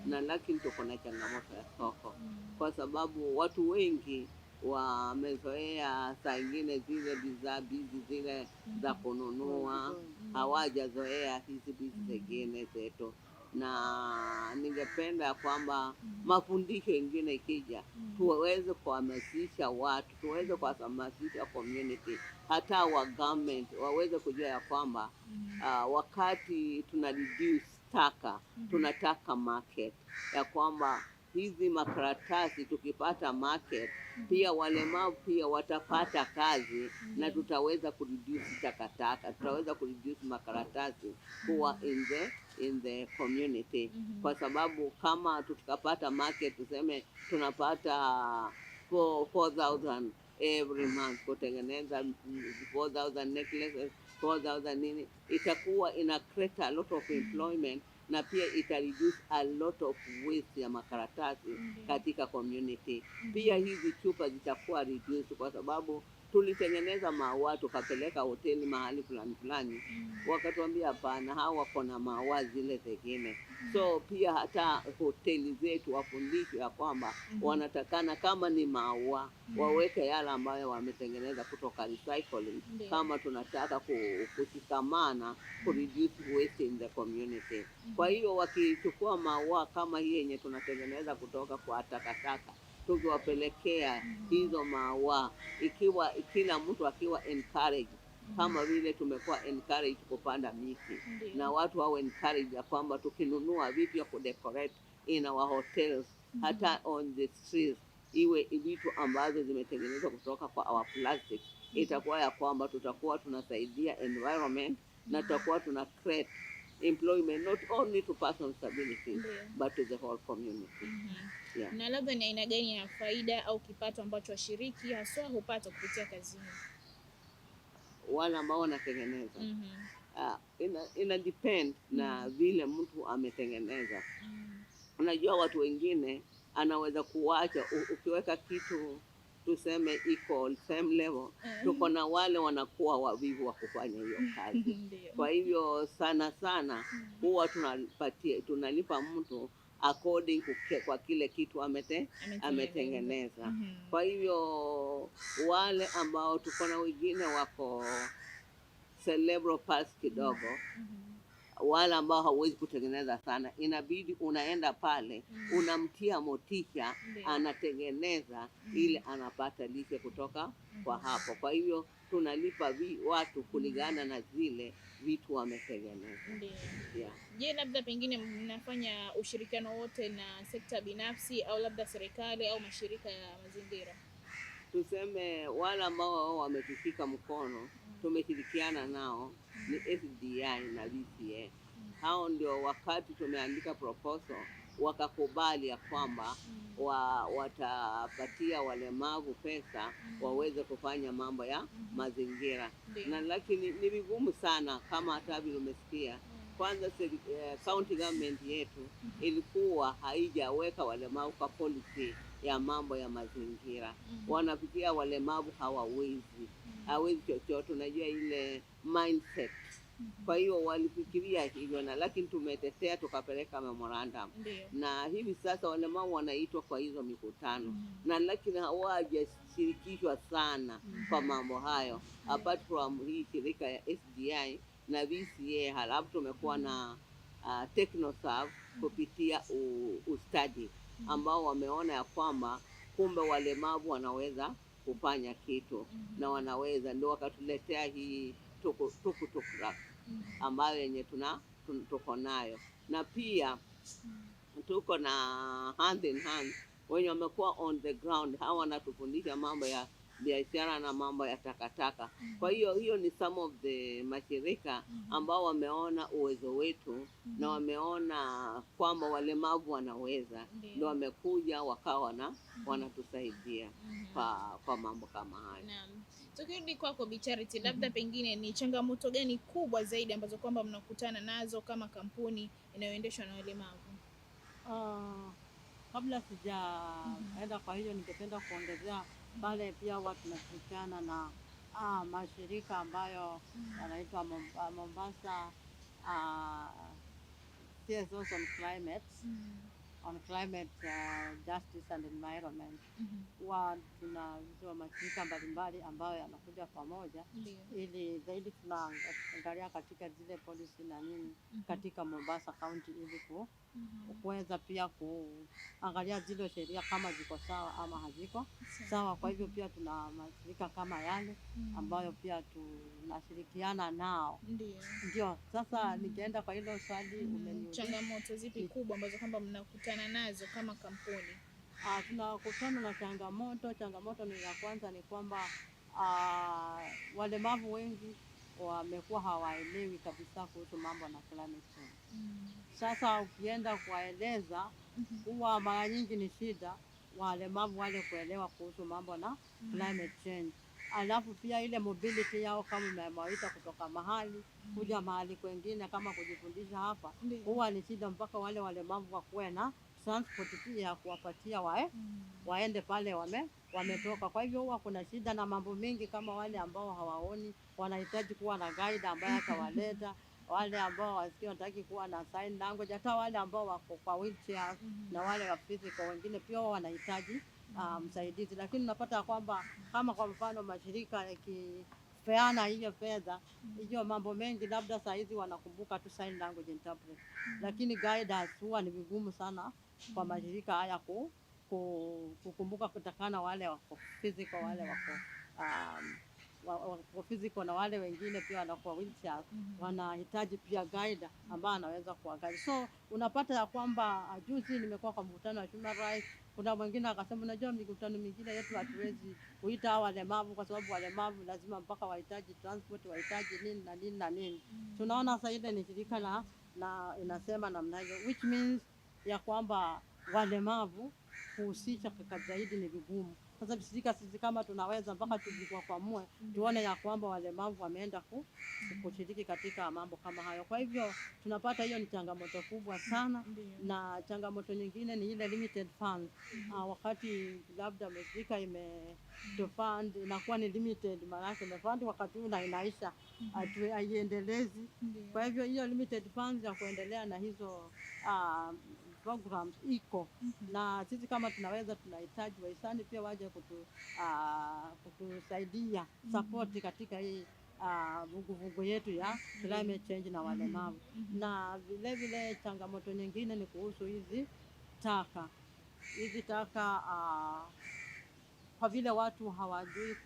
S3: na lakini tuko na changamoto ya soko, kwa sababu watu wengi wamezoea saa ingine zile bidhaa bizi zile za kununua, hawajazoea hizi bizi zingine zetu. Na ningependa kwamba mafundisho ingine ikija, tuweze kuhamasisha watu, tuweze kuhamasisha community, hata wa government waweze kujua ya kwamba wakati tuna reduce taka, tunataka market, ya kwamba hizi makaratasi tukipata market, pia walemavu pia watapata kazi, na tutaweza kureduce takataka, tutaweza kureduce makaratasi kuwa in the community. Kwa sababu kama tukapata market, tuseme tunapata 4,000 every month kutengeneza 4,000 necklaces, 4,000 nini, itakuwa ina create a lot of employment, na pia ita reduce a lot of waste ya makaratasi katika community. Pia hizi chupa zitakuwa reduce, kwa sababu tulitengeneza maua tukapeleka hoteli mahali fulani fulani, wakatuambia hapana, hawa wako na maua zile zingine. So pia hata hoteli zetu wafundishwe ya kwamba wanatakana kama ni maua waweke yale ambayo wametengeneza kutoka recycling, kama tunataka kushikamana ku reduce waste in the community. Kwa hiyo wakichukua maua kama hii yenye tunatengeneza kutoka kwa takataka, tukiwapelekea hizo maua, ikiwa kila mtu akiwa encouraged, kama vile tumekuwa encouraged kupanda miti, na watu hao encouraged ya kwamba tukinunua vitu vya kudecorate in our hotels, hata on the streets, iwe vitu ambazo zimetengenezwa kutoka kwa our plastic, itakuwa ya kwamba tutakuwa tunasaidia environment, na tutakuwa tuna create employment not only to persons with disabilities but to the whole community. Yeah.
S1: Na labda ni aina gani ya faida au kipato ambacho washiriki haswa hupata kupitia kazi hii?
S3: Wale ambao wanatengeneza ina depend na vile mtu ametengeneza. Unajua watu wengine anaweza kuacha, ukiweka kitu tuseme iko same level, tuko na wale wanakuwa wavivu wa kufanya hiyo kazi. Kwa hivyo sana sana huwa tunalipa mtu according kwa kile kitu ametengeneza. Kwa hivyo wale ambao tuko na wengine wako cerebral palsy kidogo, wale ambao hawezi kutengeneza sana, inabidi unaenda pale unamtia motisha, anatengeneza ili anapata lishe kutoka kwa hapo. Kwa hivyo tunalipa watu kulingana na zile vitu wametengeneza. Yeah.
S1: Je, labda pengine mnafanya ushirikiano wote na sekta binafsi au labda serikali au mashirika ya mazingira?
S3: Tuseme wale ambao wametushika mkono tumeshirikiana nao ni SDI na VCA. Hao ndio wakati tumeandika proposal wakakubali ya kwamba watapatia walemavu pesa waweze kufanya mambo ya mazingira. Na lakini ni vigumu sana, kama hata vile umesikia, kwanza county government yetu ilikuwa haijaweka walemavu kwa policy ya mambo ya mazingira. Wanafikia walemavu hawezi chochote, unajua ile mindset. Kwa hiyo walifikiria hivyo, na lakini tumetetea tukapeleka memorandum. Na hivi sasa walemavu wanaitwa kwa hizo mikutano, na lakini hawajashirikishwa sana kwa mambo hayo, apart from hii shirika ya SDI na VCA. Halafu tumekuwa na TechnoServe kupitia ustadi ambao wameona ya kwamba kumbe walemavu wanaweza kufanya kitu na wanaweza, ndio wakatuletea hii tukutuku ambayo yenye tuko nayo, na pia tuko na hand in hand wenye wamekuwa on the ground. Hawa wanatufundisha mambo ya biashara na mambo ya takataka. Kwa hiyo ni some of the mashirika ambao wameona uwezo wetu na wameona kwamba walemavu wanaweza, ndio wamekuja wakawa wanatusaidia kwa mambo kama hayo.
S1: Naam. Tukirudi kwako Bi Charity, labda pengine ni changamoto gani kubwa zaidi ambazo kwamba mnakutana nazo kama kampuni inayoendeshwa na walemavu?
S2: Kabla sijaenda kwa hiyo, ningependa kuongezea pale pia watu tunashirikiana na mashirika ambayo yanaitwa Mombasa CSOs on climate justice and environment. Tuna mashirika mbalimbali ambayo yanakuja pamoja ili zaidi tunaangalia katika zile policy na nini katika Mombasa County, ili kuweza pia kuangalia zile sheria kama ziko sawa ama haziko sawa. Kwa hivyo pia tuna mashirika kama yale ambayo pia tunashirikiana nao. Ndio sasa nikienda kwa hilo swali umeniuliza,
S1: changamoto zipi kubwa ambazo kwamba mnakutana nazo kama kampuni?
S2: Tunakutana na changamoto ni ya kwanza ni kwamba walemavu wengi wamekuwa hawaelewi kabisa kuhusu mambo na climate change. Sasa ukienda kuwaeleza, huwa mara nyingi ni shida walemavu wale kuelewa kuhusu mambo na climate change. Alafu pia ile mobility yao, kama umewaita kutoka mahali kuja mahali kwengine kama kujifundisha hapa, huwa ni shida mpaka wale walemavu wakuwe na transport pia kuwapatia waende pale wametoka. Kwa hivyo huwa kuna shida na mambo mengi, kama wale ambao hawaoni wanahitaji kuwa na guide ambaye atawaleta, wale ambao wasikii wanataki kuwa na sign language, hata wale ambao wako kwa wheelchair na wale wa physical wengine pia wanahitaji msaidizi. Lakini unapata kwamba kama kwa mfano mashirika yakipeana hiyo fedha, hiyo mambo mengi labda saa hizi wanakumbuka tu sign language interpret, lakini guiders huwa ni vigumu sana kwa mashirika haya kukumbuka kutakana wale wako physical, wale wako physical na wale wengine pia wanakuwa wheelchair, wanahitaji pia guide ambaye anaweza kuwaguide. So unapata ya kwamba juzi nimekuwa kwa mkutano wa human rights, kuna mwingine akasema, unajua mikutano mingine yetu hatuwezi kuita hao walemavu kwa sababu walemavu lazima mpaka wahitaji transport, wahitaji nini na nini na nini. Tunaona sasa ile ni shirika na inasema namna hiyo, which means ya kwamba walemavu kuhusisha zaidi ni vigumu. Sasa sisi kama tunaweza mpaka tujikwamue tuone ya kwamba walemavu wameenda kushiriki katika mambo kama hayo. Kwa hivyo tunapata hiyo ni changamoto kubwa sana. Na changamoto nyingine ni ile limited funds. Wakati labda mashirika imetofund inakuwa ni limited, maana yake imefund wakati huu na inaisha, haiendelezi. Kwa hivyo hiyo limited funds ya kuendelea na hizo programs iko na sisi kama tunaweza, tunahitaji wahisani pia waje kutusaidia support katika hii vuguvugu yetu ya climate change na walemavu. Na vile vile changamoto nyingine ni kuhusu hizi taka. Kwa vile watu hawajui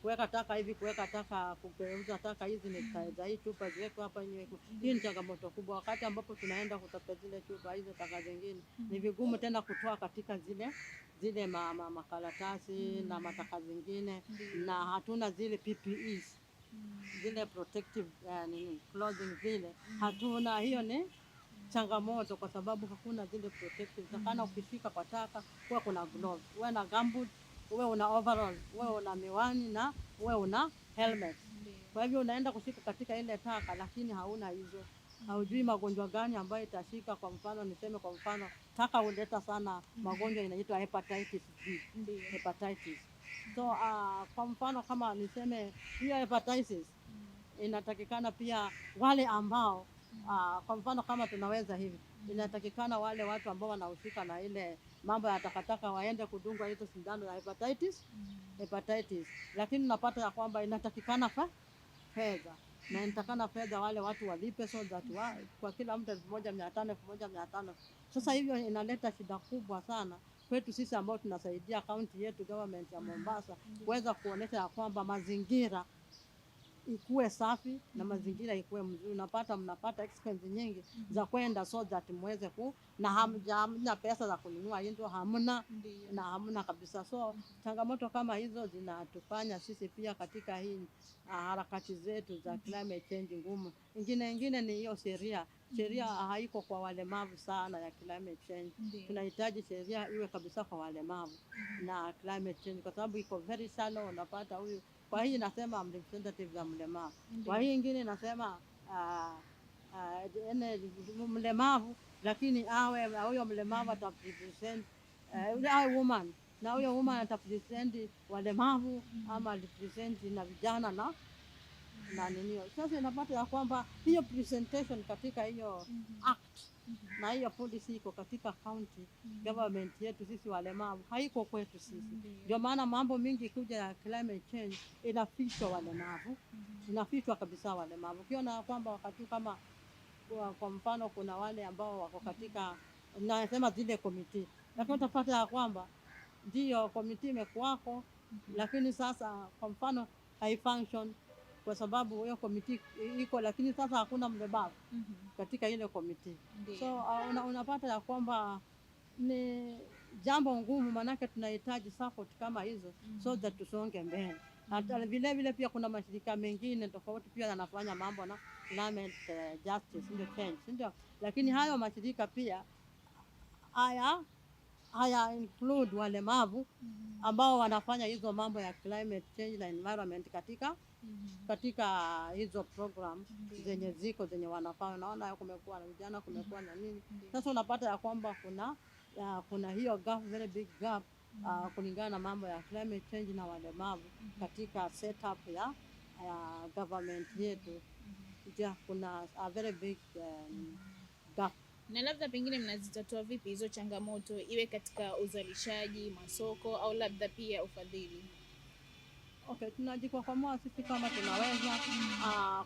S2: kuweka taka hivi, kuweka taka, kugeuza taka hizi ni za hii chupa ziwekwe hapa nyewe. Hii ni changamoto kubwa. Wakati ambapo tunaenda kutafuta zile chupa hizo, taka zingine ni vigumu tena kutoa katika zile makaratasi na mataka zingine, na hatuna zile PPEs, zile protective clothing zile hatuna. Hiyo ni changamoto kwa sababu hakuna zile protective. Takana ukifika kwa taka kuwa kuna gloves, uwe na gumboot, uwe una overall, uwe una miwani na uwe una helmet. Kwa hivyo unaenda kushika katika ile taka lakini hauna hizo, haujui magonjwa gani ambayo itashika. Kwa mfano niseme, kwa mfano taka huleta sana magonjwa inaitwa hepatitis B, hepatitis. So kwa mfano kama niseme hiyo hepatitis inatakikana pia wale ambao kwa mfano kama tunaweza hivi, inatakikana wale watu ambao wanahusika na ile mambo ya takataka waende kudungwa hizo sindano ya hepatitis. Lakini unapata ya kwamba inatakikana fedha, na inatakana fedha wale watu walipe, so that kwa kila mtu 1,500. Sasa hivyo inaleta shida kubwa sana kwetu sisi ambao tunasaidia kaunti yetu, government ya Mombasa, kuweza kuonesha ya kwamba mazingira ikuwe safi na mazingira ikuwe mzuri. Unapata mnapata expense nyingi za kwenda, so that muweze na hamna pesa za kununua hizo, hamna kabisa. So changamoto kama hizo zinatufanya sisi pia katika hii harakati zetu za climate change ngumu. Ingine ni hiyo sheria haiko kwa walemavu sana ya climate change. Tunahitaji sheria iwe kabisa kwa walemavu na climate change, kwa sababu iko very shallow. Unapata huyu, kwa hii nasema representative za mlemavu, kwa hii ingine nasema mlemavu, lakini huyo mlemavu atapresent woman, na huyo woman atapresent walemavu ama represent na vijana na nini. Sasa inapata ya kwamba hiyo presentation katika hiyo act na hiyo policy iko katika county government yetu sisi walemavu, haiko kwetu sisi. Ndio maana mambo mingi kuja ya climate change inafichwa walemavu, inafichwa kabisa walemavu. Ukiona kwamba wakati kama kwa mfano kuna wale ambao wako katika nasema zile committee, lakini utapata ya kwamba ndio committee imekuwako, lakini sasa kwa mfano haifunction kwa sababu hiyo committee iko, lakini sasa hakuna mlemavu katika ile committee. So unapata ya kwamba ni jambo ngumu, manake tunahitaji support kama hizo so that tusonge mbele. Hata vile vile pia kuna mashirika mengine tofauti pia yanafanya mambo na climate justice ndio change, ndio, lakini hayo mashirika pia haya include walemavu ambao wanafanya hizo mambo ya climate change na environment katika katika hizo program
S1: Ndiyo.
S2: zenye ziko zenye wanafanya. Unaona kumekuwa na vijana, kumekuwa na nini.
S1: Ndiyo.
S2: Sasa unapata ya kwamba kuna hiyo gap, very big gap kulingana na mambo ya climate change na walemavu katika setup ya government yetu. Kuna a very big gap.
S1: Na labda pengine mnazitatua vipi hizo changamoto, iwe katika uzalishaji, masoko au labda pia ufadhili?
S2: Okay, tunajikwakwamua sisi kama tunaweza.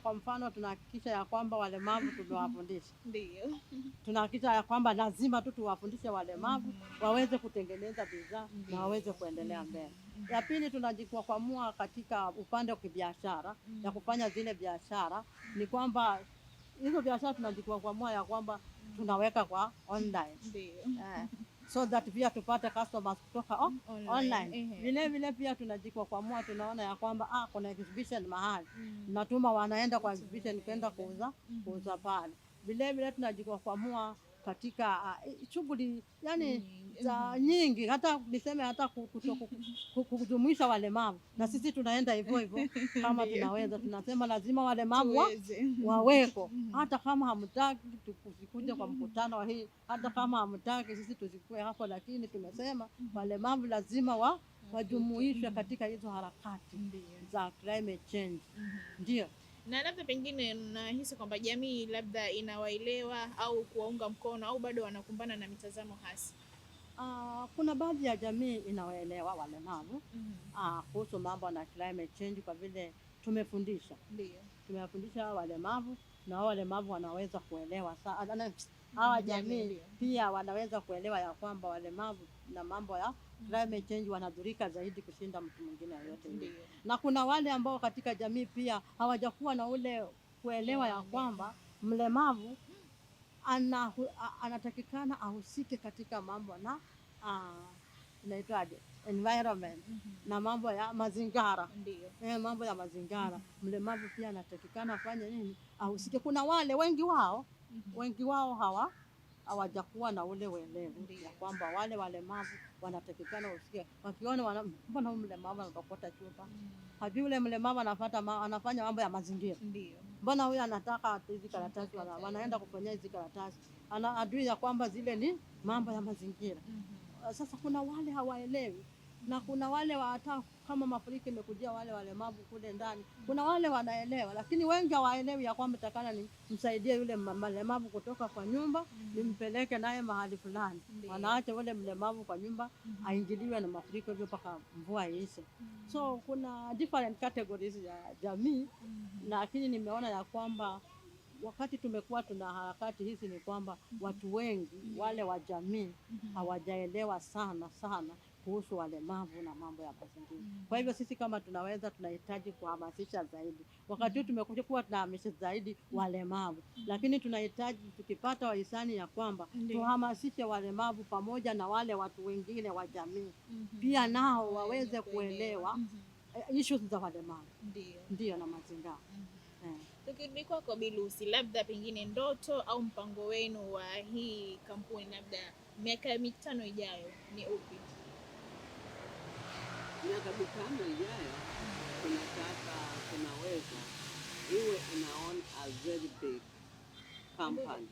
S2: Kwa mfano tunahakikisha ya kwamba walemavu tunawafundisha.
S1: Ndiyo.
S2: Tunahakikisha ya kwamba lazima tu tuwafundishe walemavu waweze kutengeneza bidhaa na waweze kuendelea mbele. Ya pili, tunajikwakwamua katika upande wa kibiashara ya kufanya zile biashara, ni kwamba hizo biashara tunajikwakwamua ya kwamba tunaweka kwa online.
S1: Ndiyo.
S2: So that pia tupate customers kutoka online.
S1: Ehe.
S2: Vile pia tunajikwakwamua, tunaona ya kwamba kuna exhibition mahali, natuma wanaenda kwa exhibition kwenda kuuza pale. Vile tunajikwakwamua katika shughuli yani za nyingi, hata niseme hata kujumuisha walemavu, na sisi tunaenda hivyo hivyo kama tunaweza. Tunasema lazima walemavu waweko, hata kama hamtaki tusikuje kwa mkutano hii, hata kama hamtaki sisi tusikue hapo, lakini tumesema walemavu lazima wajumuishwe katika hizo harakati za climate change. Ndio.
S1: Na labda pengine nahisi kwamba jamii labda inawaelewa au kuwaunga mkono au bado wanakumbana na mitazamo hasi?
S2: Kuna baadhi ya jamii inawaelewa walemavu kuhusu mambo na climate change, kwa vile tumefundisha.
S1: Ndiyo.
S2: Tumewafundisha walemavu na walemavu wanaweza kuelewa. Hawa jamii pia wanaweza kuelewa ya kwamba walemavu na mambo ya climate change wanadhurika zaidi kushinda mtu mwingine yoyote. Na kuna wale ambao katika jamii pia hawajakuwa na ule kuelewa ya kwamba mlemavu anatakikana ahusike katika mambo na inaitwaje, environment na mambo ya mazingira. Mambo ya mazingira, mlemavu pia anatakikana afanye nini? Ahusike. Kuna wale wengi wao hawajakuwa na ule uelewa ya kwamba wale walemavu wanatakikana wahusike. Wakiona mbona mlemavu anatokota chupa, hajui ule mlemavu anafanya mambo ya mazingira. Mbona huyu anataka hizi karatasi, wanaenda kufanyia hizi karatasi, adui ya kwamba zile ni mambo ya mazingira. Sasa kuna wale hawaelewi, na kuna wale hata kama mafuriko imekujia wale walemavu kule ndani, kuna wale wanaelewa, lakini wengi hawaelewi ya kwamba takana ni msaidie yule mlemavu kutoka kwa nyumba, nimpeleke naye mahali fulani. Wanaacha yule mlemavu kwa nyumba aingiliwe na mafuriko hivyo mpaka mvua iishe. So kuna different categories ya jamii, lakini nimeona ya kwamba wakati tumekuwa tuna harakati hizi ni kwamba watu wengi wale wa jamii hawajaelewa sana kuhusu walemavu na mambo ya mazingira. Kwa hivyo sisi kama tunaweza, tunahitaji kuhamasisha zaidi. Wakati huu tumekuja kuwa tunahamasisha zaidi walemavu, lakini tunahitaji tukipata wahisani ya kwamba tuhamasishe walemavu pamoja na wale watu wengine wa jamii pia nao waweze kuelewa issues za walemavu. Ndio, na mazingira.
S1: Tukirudi kwako Bi Lucy, labda pengine ndoto au mpango wenu wa hii kampuni labda miaka 5 ijayo ni upi?
S3: Miaka 5 ijayo tunaweza iwe inaona a very big company.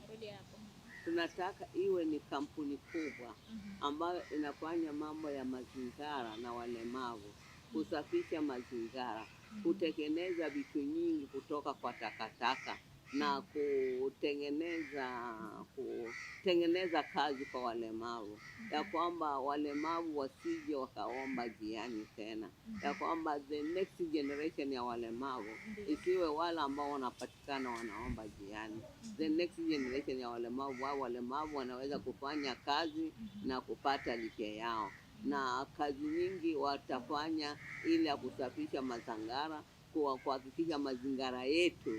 S3: Tunataka iwe ni kampuni kubwa ambayo inafanya mambo ya mazingira na walemavu, kusafisha mazingira, kutengeneza vitu nyingi kutoka kwa takataka na kutengeneza kazi kwa walemavu, ya kwamba walemavu wasije wakaomba jiani tena, ya kwamba the next generation ya walemavu isiwe wale ambao wanapatikana wanaomba jiani. The next generation ya walemavu wanaweza kufanya kazi na kupata lishe yao, na kazi nyingi watafanya ili ya kusafisha mazingira, kuhakikisha mazingira yetu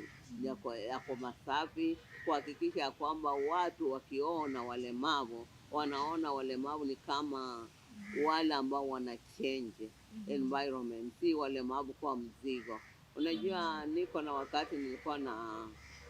S3: yako masafi, kuhakikisha kwamba watu wakiona walemavu wanaona walemavu ni kama wale ambao wana change environment, si walemavu kwa mzigo. Unajua, niko na wakati nilikuwa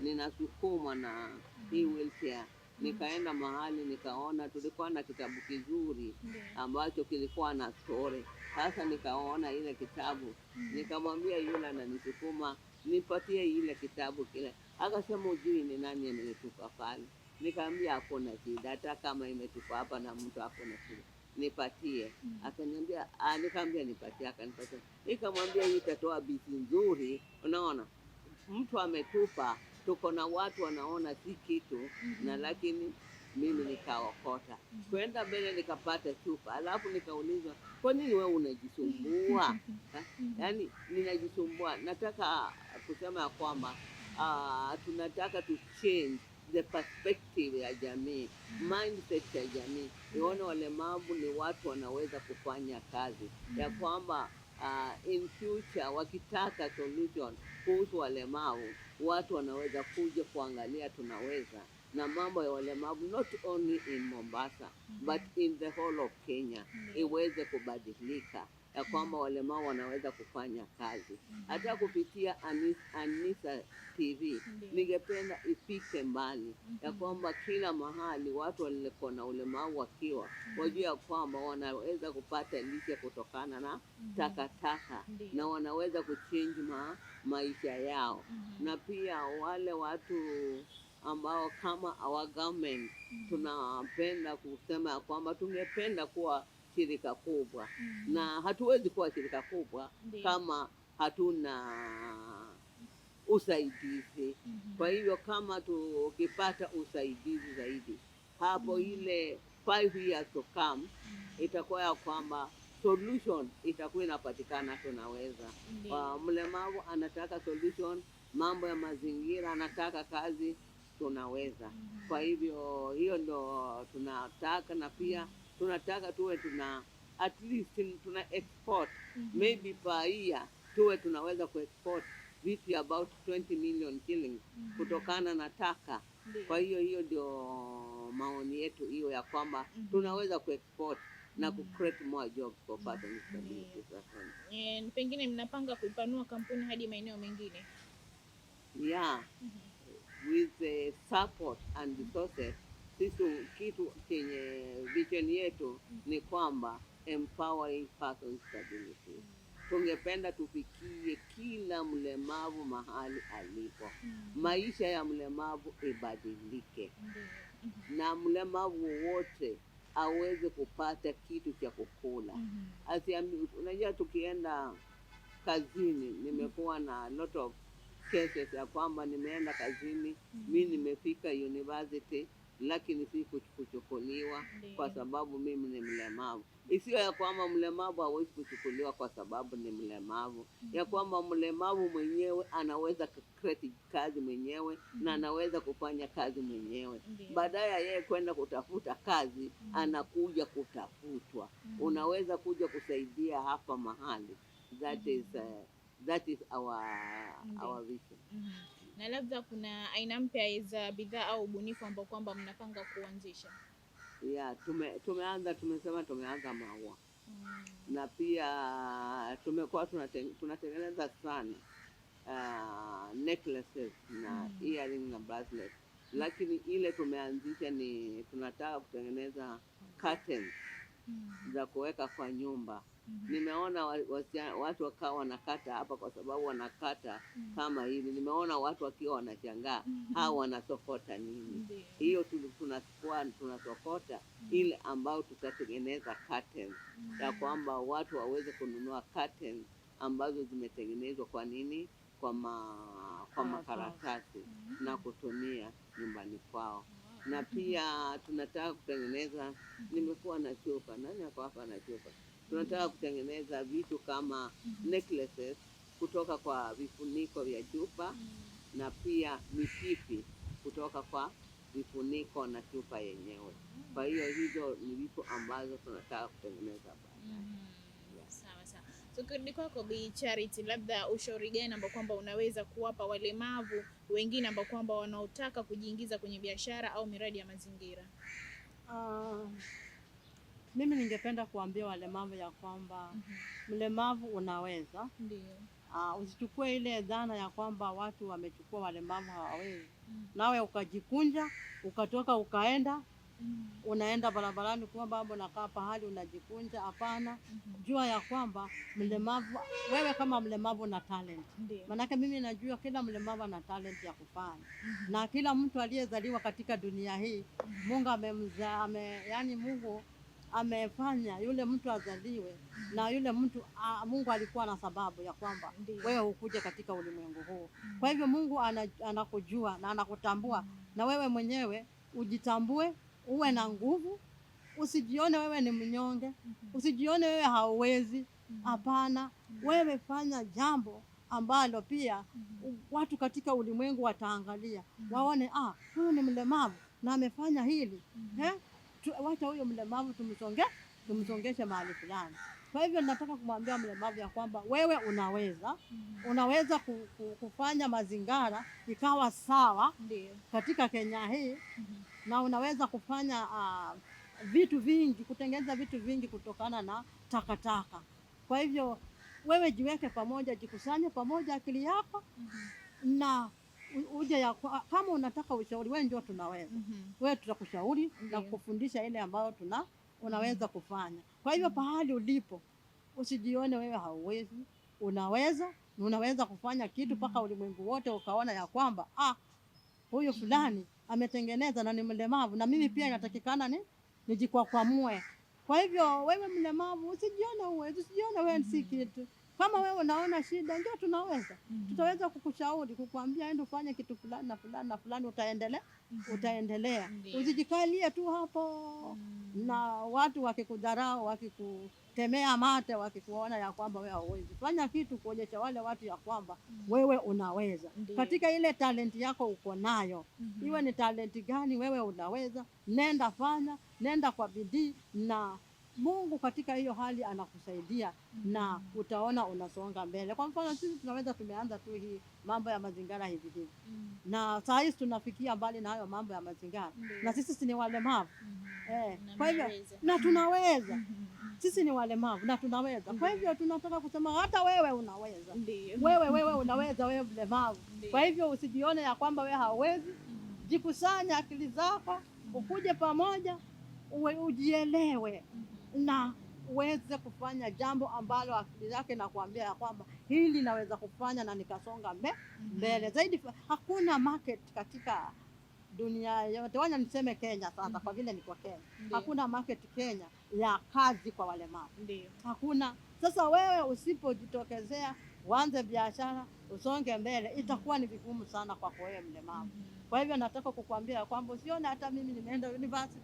S3: ninasukumwa na hii wheelchair, Nikaenda mahali nikaona tulikuwa na kitabu kizuri
S1: Ndio.
S3: ambacho kilikuwa na story. Sasa nikaona ile kitabu, nikamwambia yule ananisukuma nipatie ile kitabu kile. Akasema ujui ni nani ametupa pale. Nikamwambia hakuna shida, hata kama imetupa hapa na mtu hakuna shida, nipatie. Akaniambia nikamwambia nipatie, akanipatia. Nikamwambia hii itatoa biti nzuri, unaona mtu ametupa, tuko na watu wanaona si kitu na lakini mimi nikaokota kwenda mbele nikapata chupa, alafu nikaulizwa kwa nini wewe unajisumbua? Yaani ninajisumbua, nataka kusema ya kwamba tunataka to change the perspective ya jamii, mindset ya jamii, ione walemavu ni watu wanaweza kufanya kazi, ya kwamba in future wakitaka solution kuhusu walemavu, watu wanaweza kuja kuangalia tunaweza, na mambo ya walemavu not only in Mombasa but in the whole of Kenya iweze kubadilika, ya kwamba walemavu wanaweza kufanya kazi. Hata kupitia Anisa TV ningependa ifike mbali, ya kwamba kila mahali watu walikuwa na ulemavu wakiwa wajua ya kwamba wanaweza kupata lishe kutokana na takataka na wanaweza kuchange maisha yao. Na pia wale watu ambao kama our government tunapenda kusema ya kwamba tungependa kuwa shirika kubwa, na hatuwezi kuwa shirika kubwa kama hatuna usaidizi. Kwa hivyo kama tukipata usaidizi zaidi hapo, ile 5 years to come itakuwa ya kwamba solution itakuwa inapatikana, tunaweza. Mlemavu anataka solution, mambo ya mazingira anataka kazi, tunaweza. Kwa hivyo hiyo ndo tunataka, na pia tunataka tuwe tuna at least tuna export maybe per year tuwe tunaweza kuexport vitu about 20 million shillings kutokana na taka. Kwa hiyo ndio maoni yetu hiyo, ya kwamba tunaweza kuexport na kucreate more jobs for persons with disabilities.
S1: Pengine mnapanga kuipanua kampuni hadi maeneo mengine?
S3: Yeah. With the support and resources, sisi kitu chenye vision yetu ni kwamba empowering persons with disabilities. Tungependa tufikie kila mlemavu mahali alipo, maisha ya mlemavu ibadilike, na mlemavu wote aweze kupata kitu cha kukula. Unajua tukienda kazini, nimekuwa na lot of cases ya kwamba nimeenda kazini, mimi nimefika university lakini si kuchukuliwa kwa sababu mimi ni mlemavu. Isiyo ya kwamba mlemavu hawezi kuchukuliwa kwa sababu ni mlemavu, ya kwamba mlemavu mwenyewe anaweza create kazi mwenyewe na anaweza kufanya kazi mwenyewe. Baadaye ya yeye kwenda kutafuta kazi, anakuja kutafutwa. Unaweza kuja kusaidia hapa mahali. That is our vision.
S1: Na labda kuna aina mpya za bidhaa au ubunifu ambao kwamba mnapanga kuanzisha?
S3: Yeah, tumeanza maua. Na pia tumekuwa tunatengeneza sana necklaces na earrings na bracelets, lakini ile tumeanzisha ni tunataka kutengeneza curtains za kuweka kwa nyumba. Nimeona watu wakawa wanakata hapa kwa sababu wanakata kama hivi. Nimeona watu wakiwa wanashangaa hao wanasokota nini. Hiyo tunasokota ile ambao tutatengeneza curtains, ya kwamba watu waweze kununua curtains ambazo zimetengenezwa kwa nini, kwa makaratasi na kutumia nyumbani kwao. Na pia tunataka kutengeneza, nimekuwa na chupa, nani ako hapa na chupa? Tunataka kutengeneza vitu kama necklaces kutoka kwa vifuniko vya chupa, na pia mishipi kutoka kwa vifuniko na chupa yenyewe. Kwa hiyo hizo ni vitu ambazo tunataka kutengeneza baadaye.
S1: Sawa. Tukirudi kwako Bi Charity, labda ushauri gani ambao kwamba unaweza kuwapa walemavu wengine ambao kwamba wanaotaka kujiingiza kwenye biashara au miradi ya mazingira?
S2: Mimi ningependa kuambia walemavu ya kwamba mlemavu unaweza.
S1: Ndio.
S2: usichukue ile dhana ya kwamba watu wamechukua walemavu hawawezi, nawe ukajikunja ukatoka ukaenda unaenda barabarani kwamba unakaa pahali unajikunja. Hapana, jua ya kwamba mlemavu, wewe kama mlemavu na talent. Manake mimi najua kila mlemavu ana talent ya kufanya, na kila mtu aliyezaliwa katika dunia hii Mungu Mungu amefanya yule mtu azaliwe na yule mtu Mungu alikuwa na sababu ya kwamba wewe ukuje katika ulimwengu huu. Kwa hivyo Mungu anakujua na anakutambua, na wewe mwenyewe ujitambue, uwe na nguvu, usijione wewe ni mnyonge, usijione wewe hauwezi. Hapana, wewe fanya jambo ambalo pia watu katika ulimwengu wataangalia, waone huyu ni mlemavu na amefanya hili. Wacha huyo mlemavu tumsongeshe mahali fulani. Kwa hivyo nataka kumwambia mlemavu ya kwamba wewe unaweza kufanya mazingira ikawa sawa katika Kenya hii, na unaweza kufanya vitu vingi, kutengeneza vitu vingi kutokana na takataka. Kwa hivyo wewe jiweke pamoja, jikusanye pamoja akili yako na uje kama unataka ushauri, wewe ndio tunaweza. Wewe tutakushauri na kukufundisha ile ambayo unaweza kufanya. Kwa hivyo pahali ulipo usijione wewe hauwezi, unaweza kufanya kitu mpaka ulimwengu wote ukaona ya kwamba huyu fulani ametengeneza na ni mlemavu, na mimi pia inatakikana nijikwakwamue. Kwa hivyo wewe mlemavu usijione uwezi, usijione wewe si kitu. Kama wewe unaona shida, ndio tutaweza kukushauri, kukuambia enda ufanye kitu fulani na fulani na fulani, utaendelea. Usijikalie tu hapo na watu wakikudharau, wakikutemea mate, wakikuona ya kwamba wewe hauwezi. Fanya kitu kuonyesha wale watu ya kwamba wewe unaweza. Katika ile talenti yako uko nayo. Iwe ni talenti gani, wewe unaweza. Nenda fanya, nenda kwa bidii, na Mungu katika hiyo hali anakusaidia na utaona unasonga mbele. Kwa mfano sisi tumeanza tu hii mambo ya mazingira hivi. Na saa hizi tunafikia mbali na hayo mambo ya mazingira. Na sisi ni walemavu. Kwa hivyo na tunaweza. Sisi ni walemavu na tunaweza. Kwa hivyo tunataka kusema hata wewe unaweza. Wewe unaweza, wewe mlemavu. Kwa hivyo usijione ya kwamba wewe hauwezi. Jikusanya akili zako, ukuje pamoja, ujielewe na uweze kufanya jambo ambalo akili yake na kuambia ya kwamba hili naweza kufanya na nikasonga mbele. Zaidi hakuna market katika dunia yote. Wacha niseme Kenya sasa, kwa vile niko Kenya. Hakuna market Kenya ya kazi kwa walemavu. Hakuna. Sasa wewe usipojitokezea uanze biashara, usonge mbele, itakuwa ni vigumu sana kwa wewe mlemavu. Kwa hivyo nataka kukuambia kwamba usione hata mimi nimeenda university,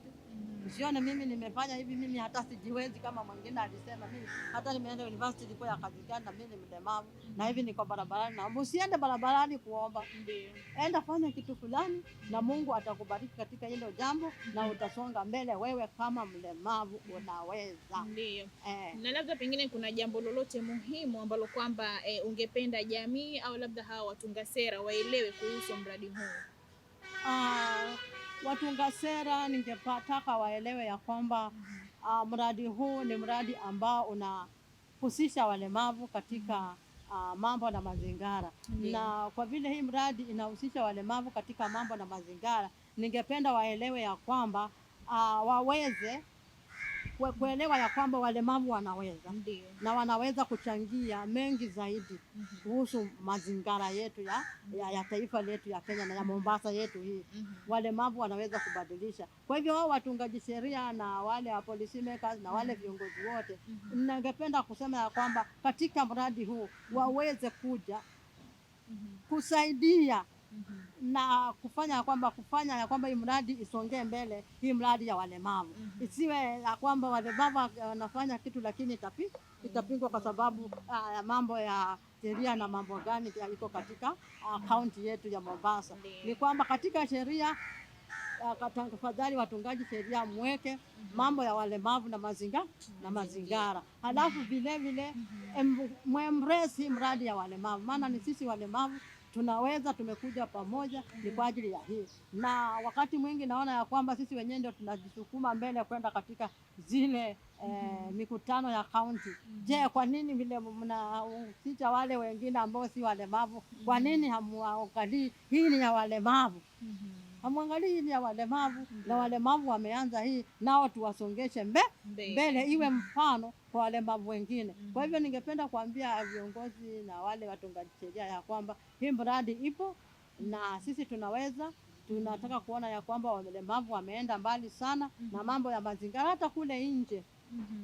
S2: usione mimi nimefanya hivi, mimi hata sijiwezi kama mwingine alisema mimi hata nimeenda university ilikuwa ya kazi gani na mimi ni mlemavu na hivi niko barabarani. Na usiende barabarani kuomba. Enda fanya kitu fulani na Mungu atakubariki katika hilo jambo na utasonga mbele. Wewe kama mlemavu unaweza.
S1: Na labda pengine kuna jambo lolote muhimu ambalo kwamba ungependa jamii au labda hawa watunga sera waelewe kuhusu mradi huu?
S2: Watunga sera ningetaka waelewe ya kwamba mradi huu ni mradi ambao unahusisha walemavu katika mambo na mazingira. Na kwa vile hii mradi inahusisha walemavu katika mambo na mazingira, ningependa waelewe ya kwamba waweze kuelewa ya kwamba walemavu wanaweza. Na wanaweza kuchangia mengi zaidi kuhusu mazingira yetu ya taifa letu ya Kenya na ya Mombasa yetu hii. Walemavu wanaweza kubadilisha. Kwa hivyo wao watungaji sheria na wale wa policy makers na wale viongozi wote, ningependa kusema ya kwamba katika mradi huu waweze kuja kusaidia na kufanya ya kwamba hii mradi isongee mbele, hii mradi ya walemavu. Isiwe ya kwamba walemavu wanafanya kitu lakini itapingwa kwa sababu ya mambo ya sheria na mambo gani iko katika kaunti yetu ya Mombasa. Ni kwamba katika sheria, tafadhali watungaji sheria mweke mambo ya walemavu na mazingira. Halafu vile embrace hii mradi ya walemavu, maana ni sisi walemavu tunaweza, tumekuja pamoja ni kwa ajili ya hii. Na wakati mwingi naona ya kwamba sisi wenyewe ndio tunajisukuma mbele kwenda katika zile mikutano ya kaunti. Je, kwa nini vile mnahusisha wale wengine ambao si walemavu? Kwa nini hamuangalii hii ni ya walemavu? Hamwangalii hii ni ya walemavu, na walemavu wameanza hii, nao tuwasongeshe mbele iwe mfano kwa walemavu wengine. Kwa hivyo ningependa kuambia viongozi na wale watungaji sheria ya kwamba hii mradi ipo na sisi tunaweza. Tunataka kuona ya kwamba walemavu wameenda mbali sana na mambo ya mazingira, hata kule nje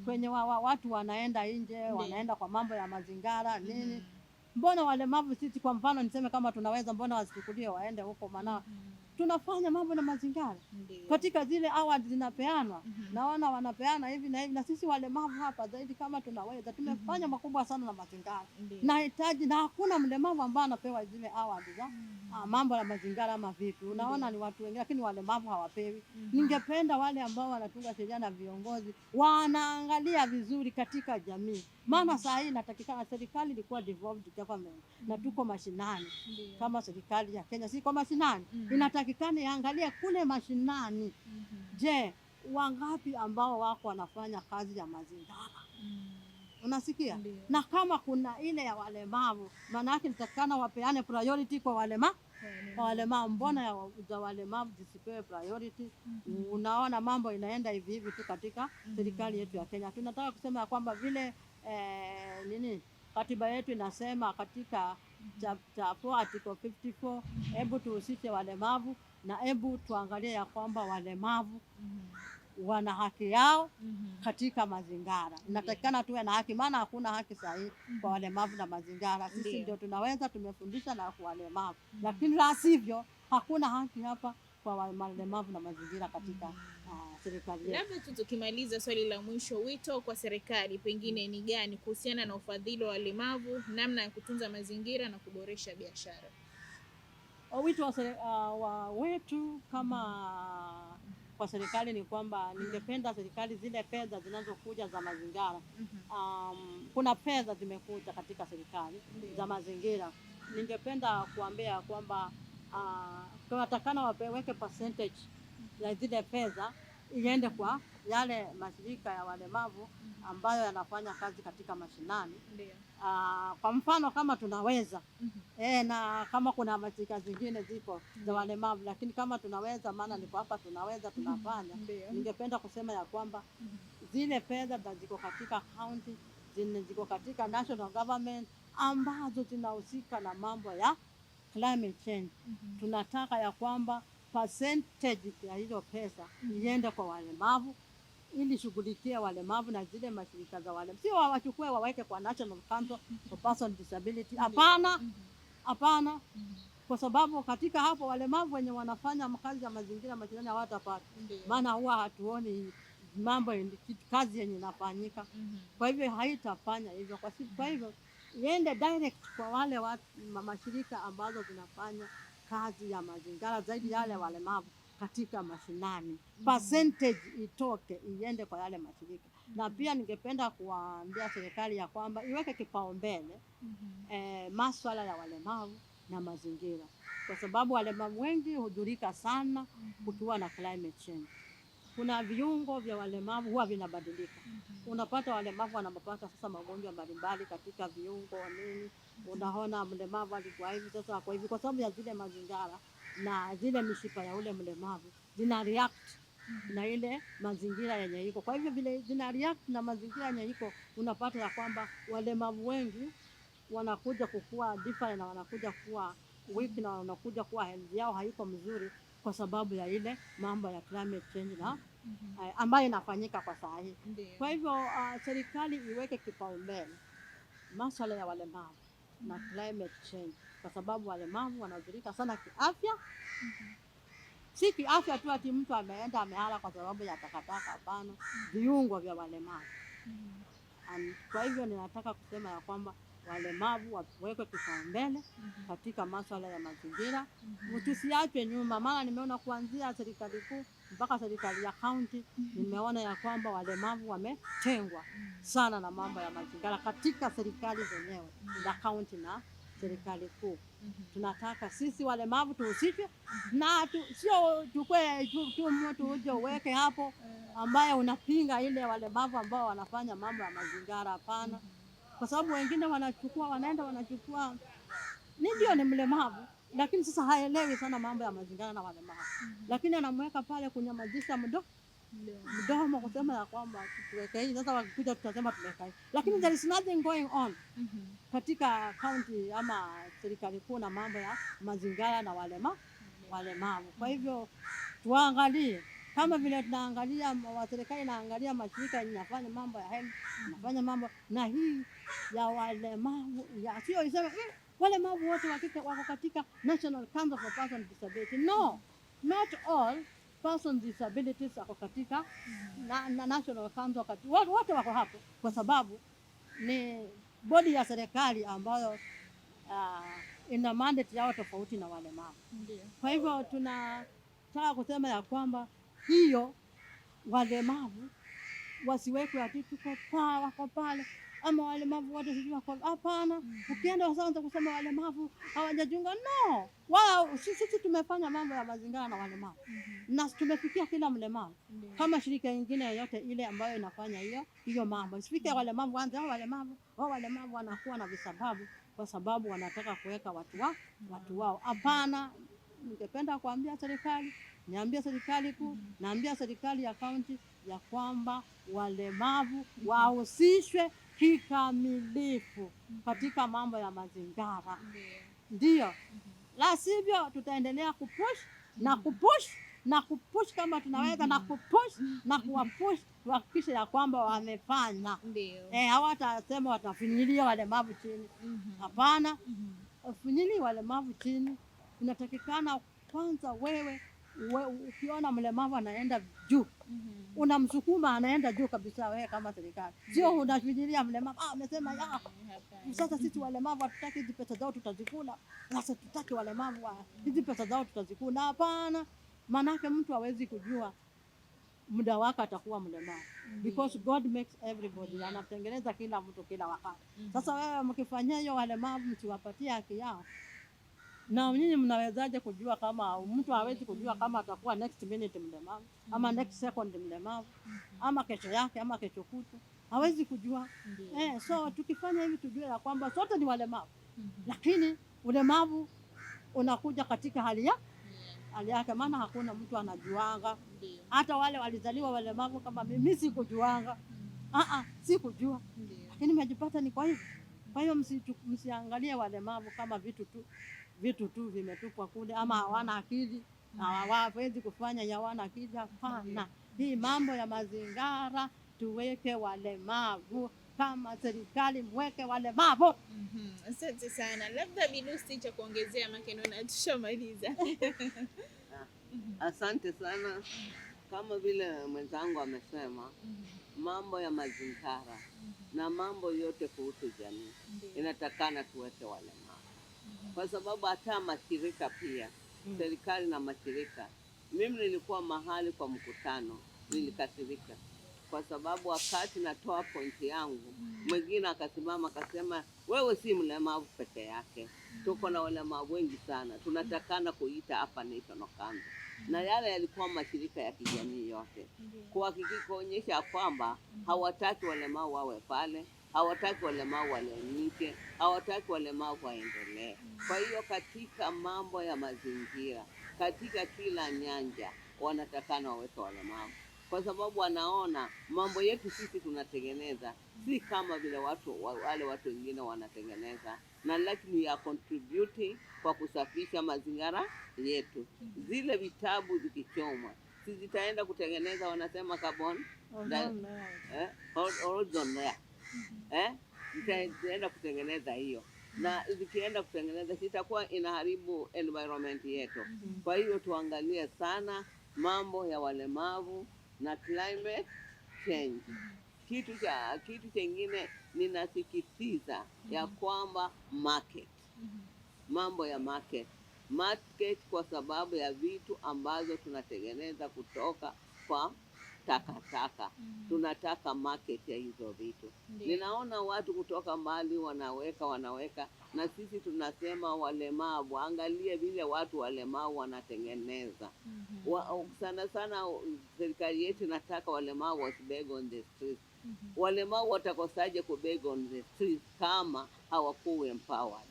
S2: kwenye watu wanaenda nje, wanaenda kwa mambo ya mazingira nini. Mbona walemavu sisi, kwa mfano niseme kama tunaweza, mbona wasichukulie waende huko? Maana tunafanya mambo na mazingira katika zile awards zinapeanwa. Naona wanapeana hivi na hivi, na sisi walemavu hapa zaidi kama tunaweza, tumefanya makubwa sana na mazingira. Nahitaji, na hakuna mlemavu ambaye anapewa zile awards za mambo ya mazingira ama vipi. Unaona ni watu wengine, lakini walemavu hawapewi. Ningependa wale ambao wanatunga sheria na viongozi wanaangalia vizuri katika jamii, maana saa hii inatakikana, serikali ilikuwa devolved government na tuko mashinani. Kama serikali ya Kenya si kwa mashinani, inatakikana iangalie kule mashinani. Je, wangapi ambao wako wanafanya kazi ya mazingira? Unasikia? Na kama kuna ile ya walemavu, maana yake inatakikana wapeane priority kwa walemavu. Mbona ya walemavu zisipewe priority? Unaona mambo inaenda hivi hivi tu katika serikali yetu ya Kenya. Tunataka kusema ya kwamba vile katiba yetu inasema katika chapter 4 article 54, hebu tuhusishe walemavu na hebu tuangalie ya kwamba walemavu wana haki yao katika mazingira. Inatakikana tuwe na haki, maana hakuna haki sahihi kwa walemavu na mazingira. Sisi ndio tunaweza, tumefundisha na kwa walemavu, lakini la sivyo hakuna haki hapa kwa walemavu na mazingira katika serikali.
S1: Labda tu tukimaliza, swali la mwisho, wito kwa serikali pengine ni gani kuhusiana na ufadhili wa walemavu, namna ya kutunza mazingira na kuboresha biashara?
S2: Wito wetu kama kwa serikali ni kwamba ningependa serikali zile fedha zinazokuja za mazingira, kuna fedha zimekuja katika serikali za mazingira. Ningependa kuambia kwamba tunatakana waweke percentage ya zile fedha iende kwa yale mashirika ya walemavu ambayo yanafanya kazi katika mashinani. Kwa mfano kama tunaweza na kama kuna mashirika zingine ziko za walemavu, lakini kama tunaweza, maana niko hapa, tunaweza tunafanya. Ningependa kusema ya kwamba zile fedha ziko katika county, ziko katika national government ambazo zinahusika na mambo ya climate change. Tunataka ya kwamba percentage ya hizo pesa iende kwa walemavu ili shughulikie walemavu, na zile mashirika za walemavu sio wachukue waweke kwa National Council for Person with Disability. Hapana, kwa sababu katika hapo walemavu wenye wanafanya kazi ya mazingira mashinani hawatapata, maana huwa hatuoni mambo kazi yenye inafanyika. Kwa hivyo haitafanya hivyo. Kwa hivyo iende direct kwa wale mashirika ambazo zinafanya kazi ya mazingira zaidi yale walemavu katika mashinani. Percentage itoke iende kwa yale mashirika. Na pia ningependa kuambia serikali ya kwamba iweke kipaumbele masuala ya walemavu na mazingira, kwa sababu walemavu wengi hudhurika sana kukiwa na climate change. Kuna viungo vya walemavu huwa vinabadilika. Unapata walemavu wanapata sasa magonjwa mbalimbali katika viungo nini. Unaona mlemavu alikuwa hivi, sasa kwa hivi, kwa sababu ya zile mazingira na zile mishipa ya ule mlemavu zina react na ile mazingira yenye iko. Kwa hivyo vile zina react na mazingira yenye iko, unapata ya kwamba walemavu wengi wanakuja kukua different na wanakuja kuwa weak na wanakuja kuwa health yao haiko mzuri kwa sababu ya ile mambo ya climate change na ambayo inafanyika kwa saa hii. Kwa hivyo serikali iweke kipaumbele masuala ya walemavu na climate change, kwa sababu walemavu wanadhurika sana kiafya. Si kiafya tu ati mtu ameenda amehala kwa sababu ya takataka, hapana, viungo vya walemavu. Kwa hivyo ninataka kusema ya kwamba walemavu wawekwe kipaumbele katika masuala ya mazingira. Tusiachwe nyuma, maana nimeona kuanzia serikali kuu mpaka serikali ya county, nimeona ya kwamba walemavu wametengwa sana na mambo ya mazingira katika serikali zenyewe za county na serikali kuu. Tunataka sisi walemavu tuhusishwe, na sio tukue tu mtu uje uweke hapo ambaye unapinga ile walemavu ambao wanafanya mambo ya mazingira. Hapana, kwa sababu wengine wanaenda wanachukua ndio ni mlemavu, lakini sasa haelewi sana mambo ya mazingira na walemavu, lakini anamweka pale kunyamazisha mdomo kusema ya kwamba tuweke hii. Sasa wakikuja tutasema tuweka hii, lakini there is nothing going on katika county ama serikali kuu na mambo ya mazingira na walemavu. Kwa hivyo tuangalie kama vile tunaangalia serikali inaangalia mashirika inafanya mambo ya health, inafanya mambo na hii ya walemavu, ya sio isema walemavu wote wako katika National Council for Persons with Disability. No, not all persons with disabilities wako katika National Council, wote wako hapo kwa sababu ni bodi ya serikali ambayo ina mandate yao tofauti na walemavu. Kwa hivyo tunataka kusema ya kwamba hiyo walemavu wasiwekwe ati wako pale ama walemavu wote sijui wako. Hapana, ukienda sasa kusema walemavu hawajajiunga, no. Wao sisi tumefanya mambo ya mazingira na walemavu na tumefikia kila mlemavu. Kama shirika lingine yoyote ile ambayo inafanya hiyo mambo, isifike walemavu wanze walemavu wanakuwa na visababu kwa sababu wanataka kuweka watu wao. Hapana, ningependa kuambia serikali, niambia serikali kuu, naambia serikali ya kaunti ya kwamba walemavu wahusishwe kikamilifu katika mambo ya mazingira. Ndio, la sivyo tutaendelea kupush kama tunaweza na kupush na kuwapush kuhakikisha ya kwamba wamefanya. Hawatasema watafinyilia walemavu chini. Hapana, ufinyili walemavu chini. Inatakikana kwanza wewe ukiona mlemavu anaenda juu, unamsukuma anaenda juu kabisa. Wewe kama serikali sio unafinyilia mlemavu, amesema sasa sisi walemavu hatutaki hizi pesa zao tutazikula, sasa tutaki walemavu hizi pesa zao tutazikula. Hapana, manake mtu hawezi kujua muda wake atakuwa mlemavu, because God makes everybody, anatengeneza kila mtu kila wakati. Sasa wewe mkifanyia hiyo walemavu msiwapatie haki yao, na nyinyi mnawezaje kujua kama mtu hawezi kujua kama atakuwa next minute mlemavu ama next second mlemavu ama kesho yake ama kesho kutwa, hawezi kujua. So tukifanya hivi tujue ya kwamba sote ni walemavu, lakini ulemavu unakuja katika hali yake, maana hakuna mtu anajuanga. Hata wale walizaliwa walemavu kama mimi sikujuanga, sikujua, lakini nimejipata ni kwa hivyo. Kwa hiyo msiangalie walemavu kama vitu tu vimetupwa kule ama hawana akili na hawawezi kufanya, hawana akili. Hapana, hii mambo ya mazingira tuweke walemavu, kama serikali mweke walemavu.
S1: Asante sana. Labda Bilusi cha kuongezea makeno na tushamaliza.
S3: Asante sana. Kama vile mwenzangu amesema, mambo ya mazingira na mambo yote kuhusu jamii inatakana tuweke walemavu, kwa sababu hata mashirika pia, serikali na mashirika. Mimi nilikuwa mahali kwa mkutano, nilikasirika kwa sababu wakati natoa pointi yangu, mwingine akasimama akasema, wewe si mlemavu peke yake, tuko na walemavu wengi sana, tunatakana kuita hapa National Council. Na yale yalikuwa mashirika ya kijamii yote kuonyesha kwamba hawataki walemavu wawe pale, hawataki walemavu waelimike, hawataki walemavu waendelee. Kwa hiyo katika mambo ya mazingira, katika kila nyanja wanatakana waweke walemavu, kwa sababu wanaona mambo yetu sisi tunatengeneza si kama vile wale watu wengine wanatengeneza, na lakini ya contributing kwa kusafisha mazingira yetu. Zile vitabu zikichomwa si zitaenda kutengeneza, wanasema carbon ozone zitaenda kutengeneza hiyo, na zikienda kutengeneza itakuwa inaharibu environment yetu. Kwa hiyo tuangalie sana mambo ya walemavu na climate change. Kitu kingine ninasikitiza ya kwamba mambo ya market, kwa sababu ya vitu ambazo tunatengeneza kutoka kwa takataka. Tunataka market ya hizo vitu.
S1: Ndiyo.
S3: Ninaona watu kutoka mbali wanaweka, na sisi tunasema walemavu, angalie vile watu walemavu wanatengeneza. Sana sana serikali yetu nataka walemavu wasibeg on the street. Walemavu watakosaje kubeg on the street kama hawakuwa empowered?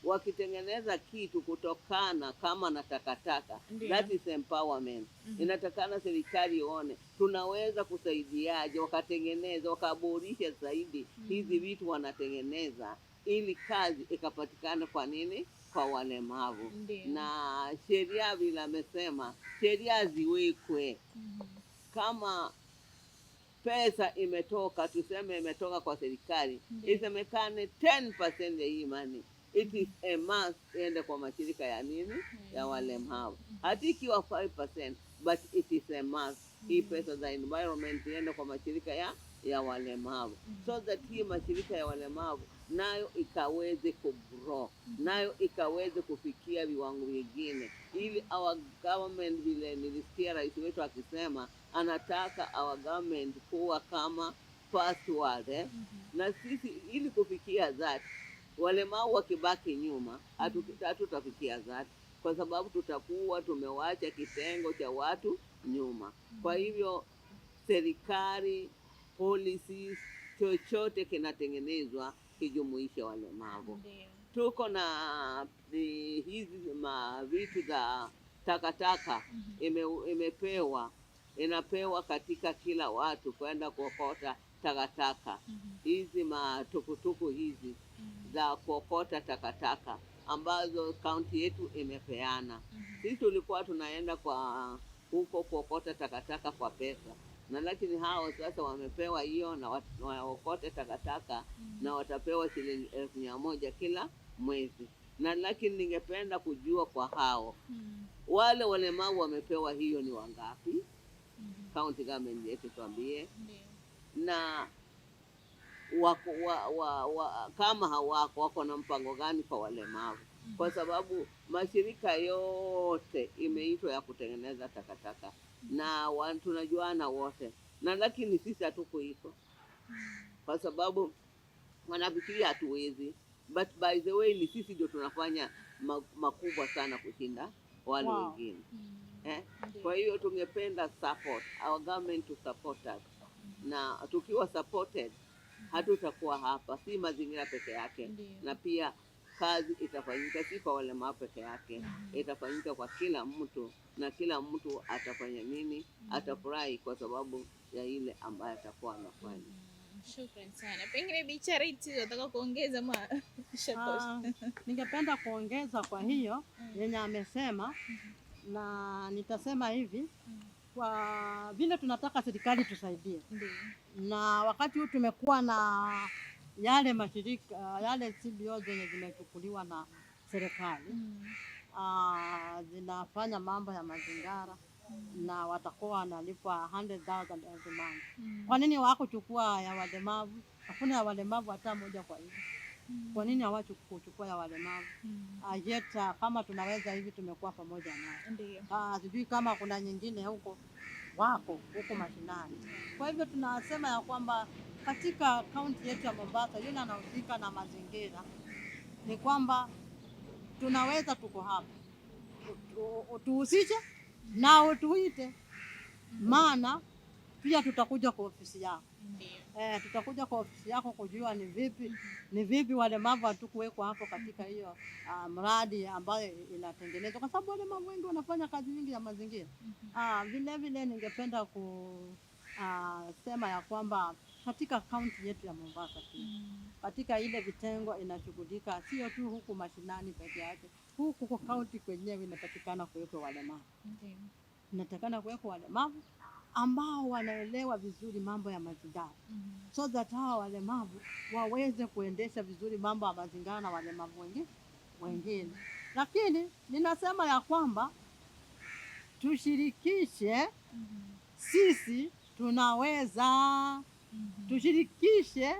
S3: Wakitengeneza kitu kutokana kama na takataka, that is empowerment. Inatakana serikali ione tunaweza kusaidiaje, wakatengeneza wakaboresha zaidi hizi vitu wanatengeneza, ili kazi ikapatikana. Kwa nini? Kwa walemavu. Na sheria vile amesema, sheria ziwekwe. Kama pesa imetoka, tuseme imetoka kwa serikali, isemekane 10% ya hii money, it is a must iende kwa mashirika ya nini, ya walemavu. Hata ikiwa 5%, but it is a must. Hii pesa za environment iende kwa mashirika ya walemavu, so that hii mashirika ya walemavu nayo ikaweze kugrow, nayo ikaweze kufikia viwango vingine, ili our government, vile nilisikia rais wetu akisema anataka our government kuwa kama first world, na sisi ili kufikia that, walemavu wakibaki nyuma hatutafikia that, kwa sababu tutakuwa tumewacha kitengo cha watu nyuma. Kwa hivyo serikali, policies, chochote kinatengenezwa kijumuisha walemavu. Tuko na hizi vitu za takataka, inapewa katika kila watu kwenda kuokota takataka. Hizi matukutuku hizi za kuokota takataka ambazo kaunti yetu imepeana. Sisi tulikuwa tunaenda kwa huko kuokota takataka kwa pesa, na lakini hao sasa wamepewa hiyo, na waokote takataka na watapewa shilingi 1,100 kila mwezi. Na lakini ningependa kujua kwa hao wale walemavu wamepewa hiyo ni wangapi? County government yetu tuambie. Na kama hawako, wako na mpango gani kwa walemavu? Kwa sababu mashirika yote imeitwa ya kutengeneza takataka, na tunajuana wote, na lakini sisi hatukuitwa, kwa sababu wanafikiria hatuwezi, but by the way ni sisi ndio tunafanya makubwa sana kushinda wale wengine. Kwa hiyo tungependa support our government to support us, na tukiwa supported hatutakuwa hapa, si mazingira peke yake. Na pia kazi itafanyika si kwa walemavu peke yake, itafanyika kwa kila mtu, na kila mtu atafanya nini? Atafurahi kwa sababu ya ile ambayo atakuwa anafanya.
S1: Shukrani sana. Pengine Bi Charity nataka kuongeza
S2: ningependa kuongeza kwa hiyo yenye amesema, na nitasema hivi, kwa vile tunataka serikali tusaidie. Na wakati huu tumekuwa na yale mashirika, yale CBO zenye zimechukuliwa na serikali, zinafanya mambo ya mazingira, na watakuwa wanalipwa 100,000 every month. Kwa nini hawakuchukua ya walemavu? Hakuna ya walemavu hata moja. Kwa hiyo kwa nini hawakuchukua ya walemavu? Yet kama tunaweza hivi, tumekuwa pamoja nao. Sijui kama kuna nyingine huko wako huko mashinani. Kwa hivyo tunasema ya kwamba katika kaunti yetu ya Mombasa, yule anahusika na mazingira, ni kwamba tunaweza, tuko hapa, tuhusishe na utuite, maana pia tutakuja kwa ofisi yako. Tutakuja kwa ofisi yako kujua ni vipi walemavu hatukuwekwa hapo katika hiyo mradi ambayo inatengenezwa, kwa sababu walemavu wengi wanafanya kazi nyingi ya mazingira. Vile vile ningependa kusema ya kwamba katika kaunti yetu ya Mombasa pia, katika ile vitengo inashughulika sio tu huku mashinani peke yake, huku kwa kaunti kwenyewe inatakikana kuwekwa walemavu. Inatakikana kuwekwa walemavu ambao wanaelewa vizuri mambo ya mazingira, so that hawa walemavu waweze kuendesha vizuri mambo ya mazingira na walemavu wengine. Lakini ninasema ya kwamba tushirikishe, sisi tunaweza, tushirikishe,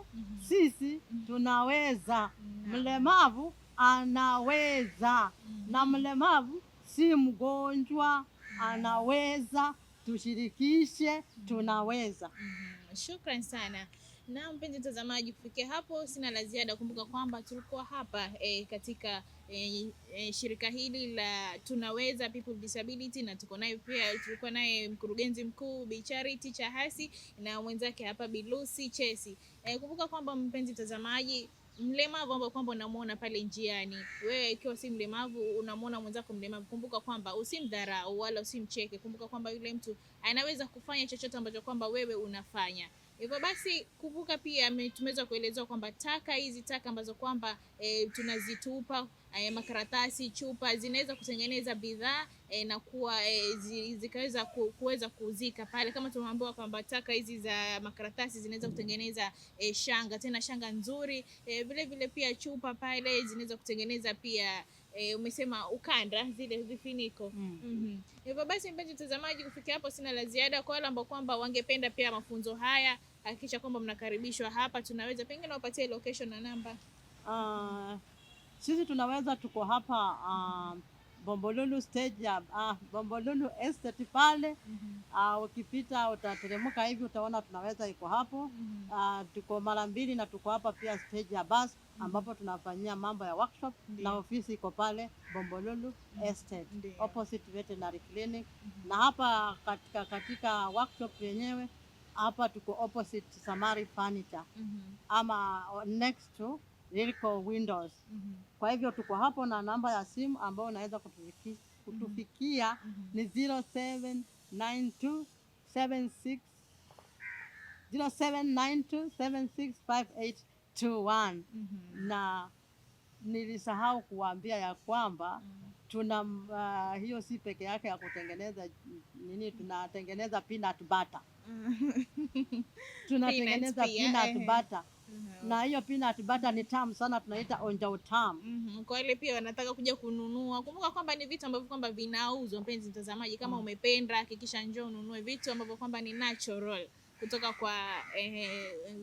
S2: sisi tunaweza. Mlemavu anaweza, na mlemavu si mgonjwa, anaweza tushirikishe, tunaweza.
S1: Shukran sana. Na mpenzi mtazamaji, kufikia hapo sina la ziada. Kumbuka kwamba tulikuwa hapa katika shirika hili la Tunaweza People with Disability, na tulikuwa naye mkurugenzi mkuu Bi Charity Chahasi na mwenzake hapa Bi Lucy Chesi. Kumbuka kwamba mpenzi mtazamaji, mlemavu ambao kwamba unamuona pale njiani, wewe ikiwa si mlemavu unamuona mwenzako mlemavu, kumbuka kwamba usimdharau wala usimcheke. Kumbuka kwamba yule mtu anaweza kufanya chochote ambacho kwamba wewe unafanya. Hivyo basi kumbuka pia tumeweza kuelezewa kwamba taka ambazo kwamba tunazitupa, makaratasi, chupa, zinaweza kutengeneza bidhaa na kuwa zikaweza kuweza kuzika pale, kama tumeambiwa kwamba taka hizi za makaratasi zinaweza kutengeneza shanga, tena shanga nzuri. Vile vile pia chupa pale zinaweza kutengeneza pia umesema ukanda, zile vifiniko. Hivyo basi mpenzi mtazamaji, kufikia hapo sina la ziada. Kwa wale ambao kwamba wangependa pia mafunzo haya, hakikisha kwamba mnakaribishwa hapa Tunaweza. Pengine wapatie location na namba.
S2: Sisi Tunaweza tuko hapa Bombolulu stage ya Bombolulu estate pale. Ukipita utateremka hivi utaona Tunaweza iko hapo. Tuko mara mbili na tuko hapa pia stage ya bus ambapo tunafanyia mambo ya workshop. Na ofisi iko pale Bombolulu estate opposite veterinary clinic. Na hapa katika workshop yenyewe hapa tuko opposite Samari Furniture ama next to Lilco Windows. Kwa hivyo tuko hapo, na namba ya simu ambayo unaweza kutufikia ni 0792765821. Na nilisahau kuambia ya kwamba tuna hiyo si peke yake ya kutengeneza nini, tunatengeneza peanut butter. Tunatengeneza peanut butter. Na hiyo peanut butter ni tamu sana, tunaita onja utamu.
S1: Kwa ile pia wanataka kuja kununua, kumbuka kwamba ni vitu ambavyo kwamba vinauzwa. Mpenzi mtazamaji, kama umependa, hakikisha njoo ununue vitu ambavyo kwamba ni natural kutoka kwa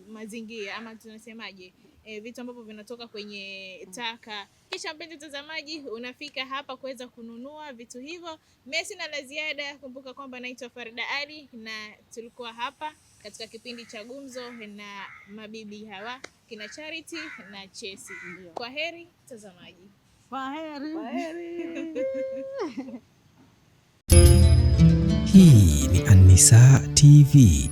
S1: mazingira, ama tunasemaje, vitu ambavyo vinatoka kwenye taka. Kisha mpenzi mtazamaji, unafika hapa kuweza kununua vitu hivyo. Mimi na la ziada. Kumbuka kwamba naitwa Farida Ali na tulikuwa hapa katika kipindi cha Gumzo na mabibi hawa kina Charity na Chesi. Kwa heri mtazamaji.
S2: Kwa heri.
S4: Hii ni An-Nisaa TV.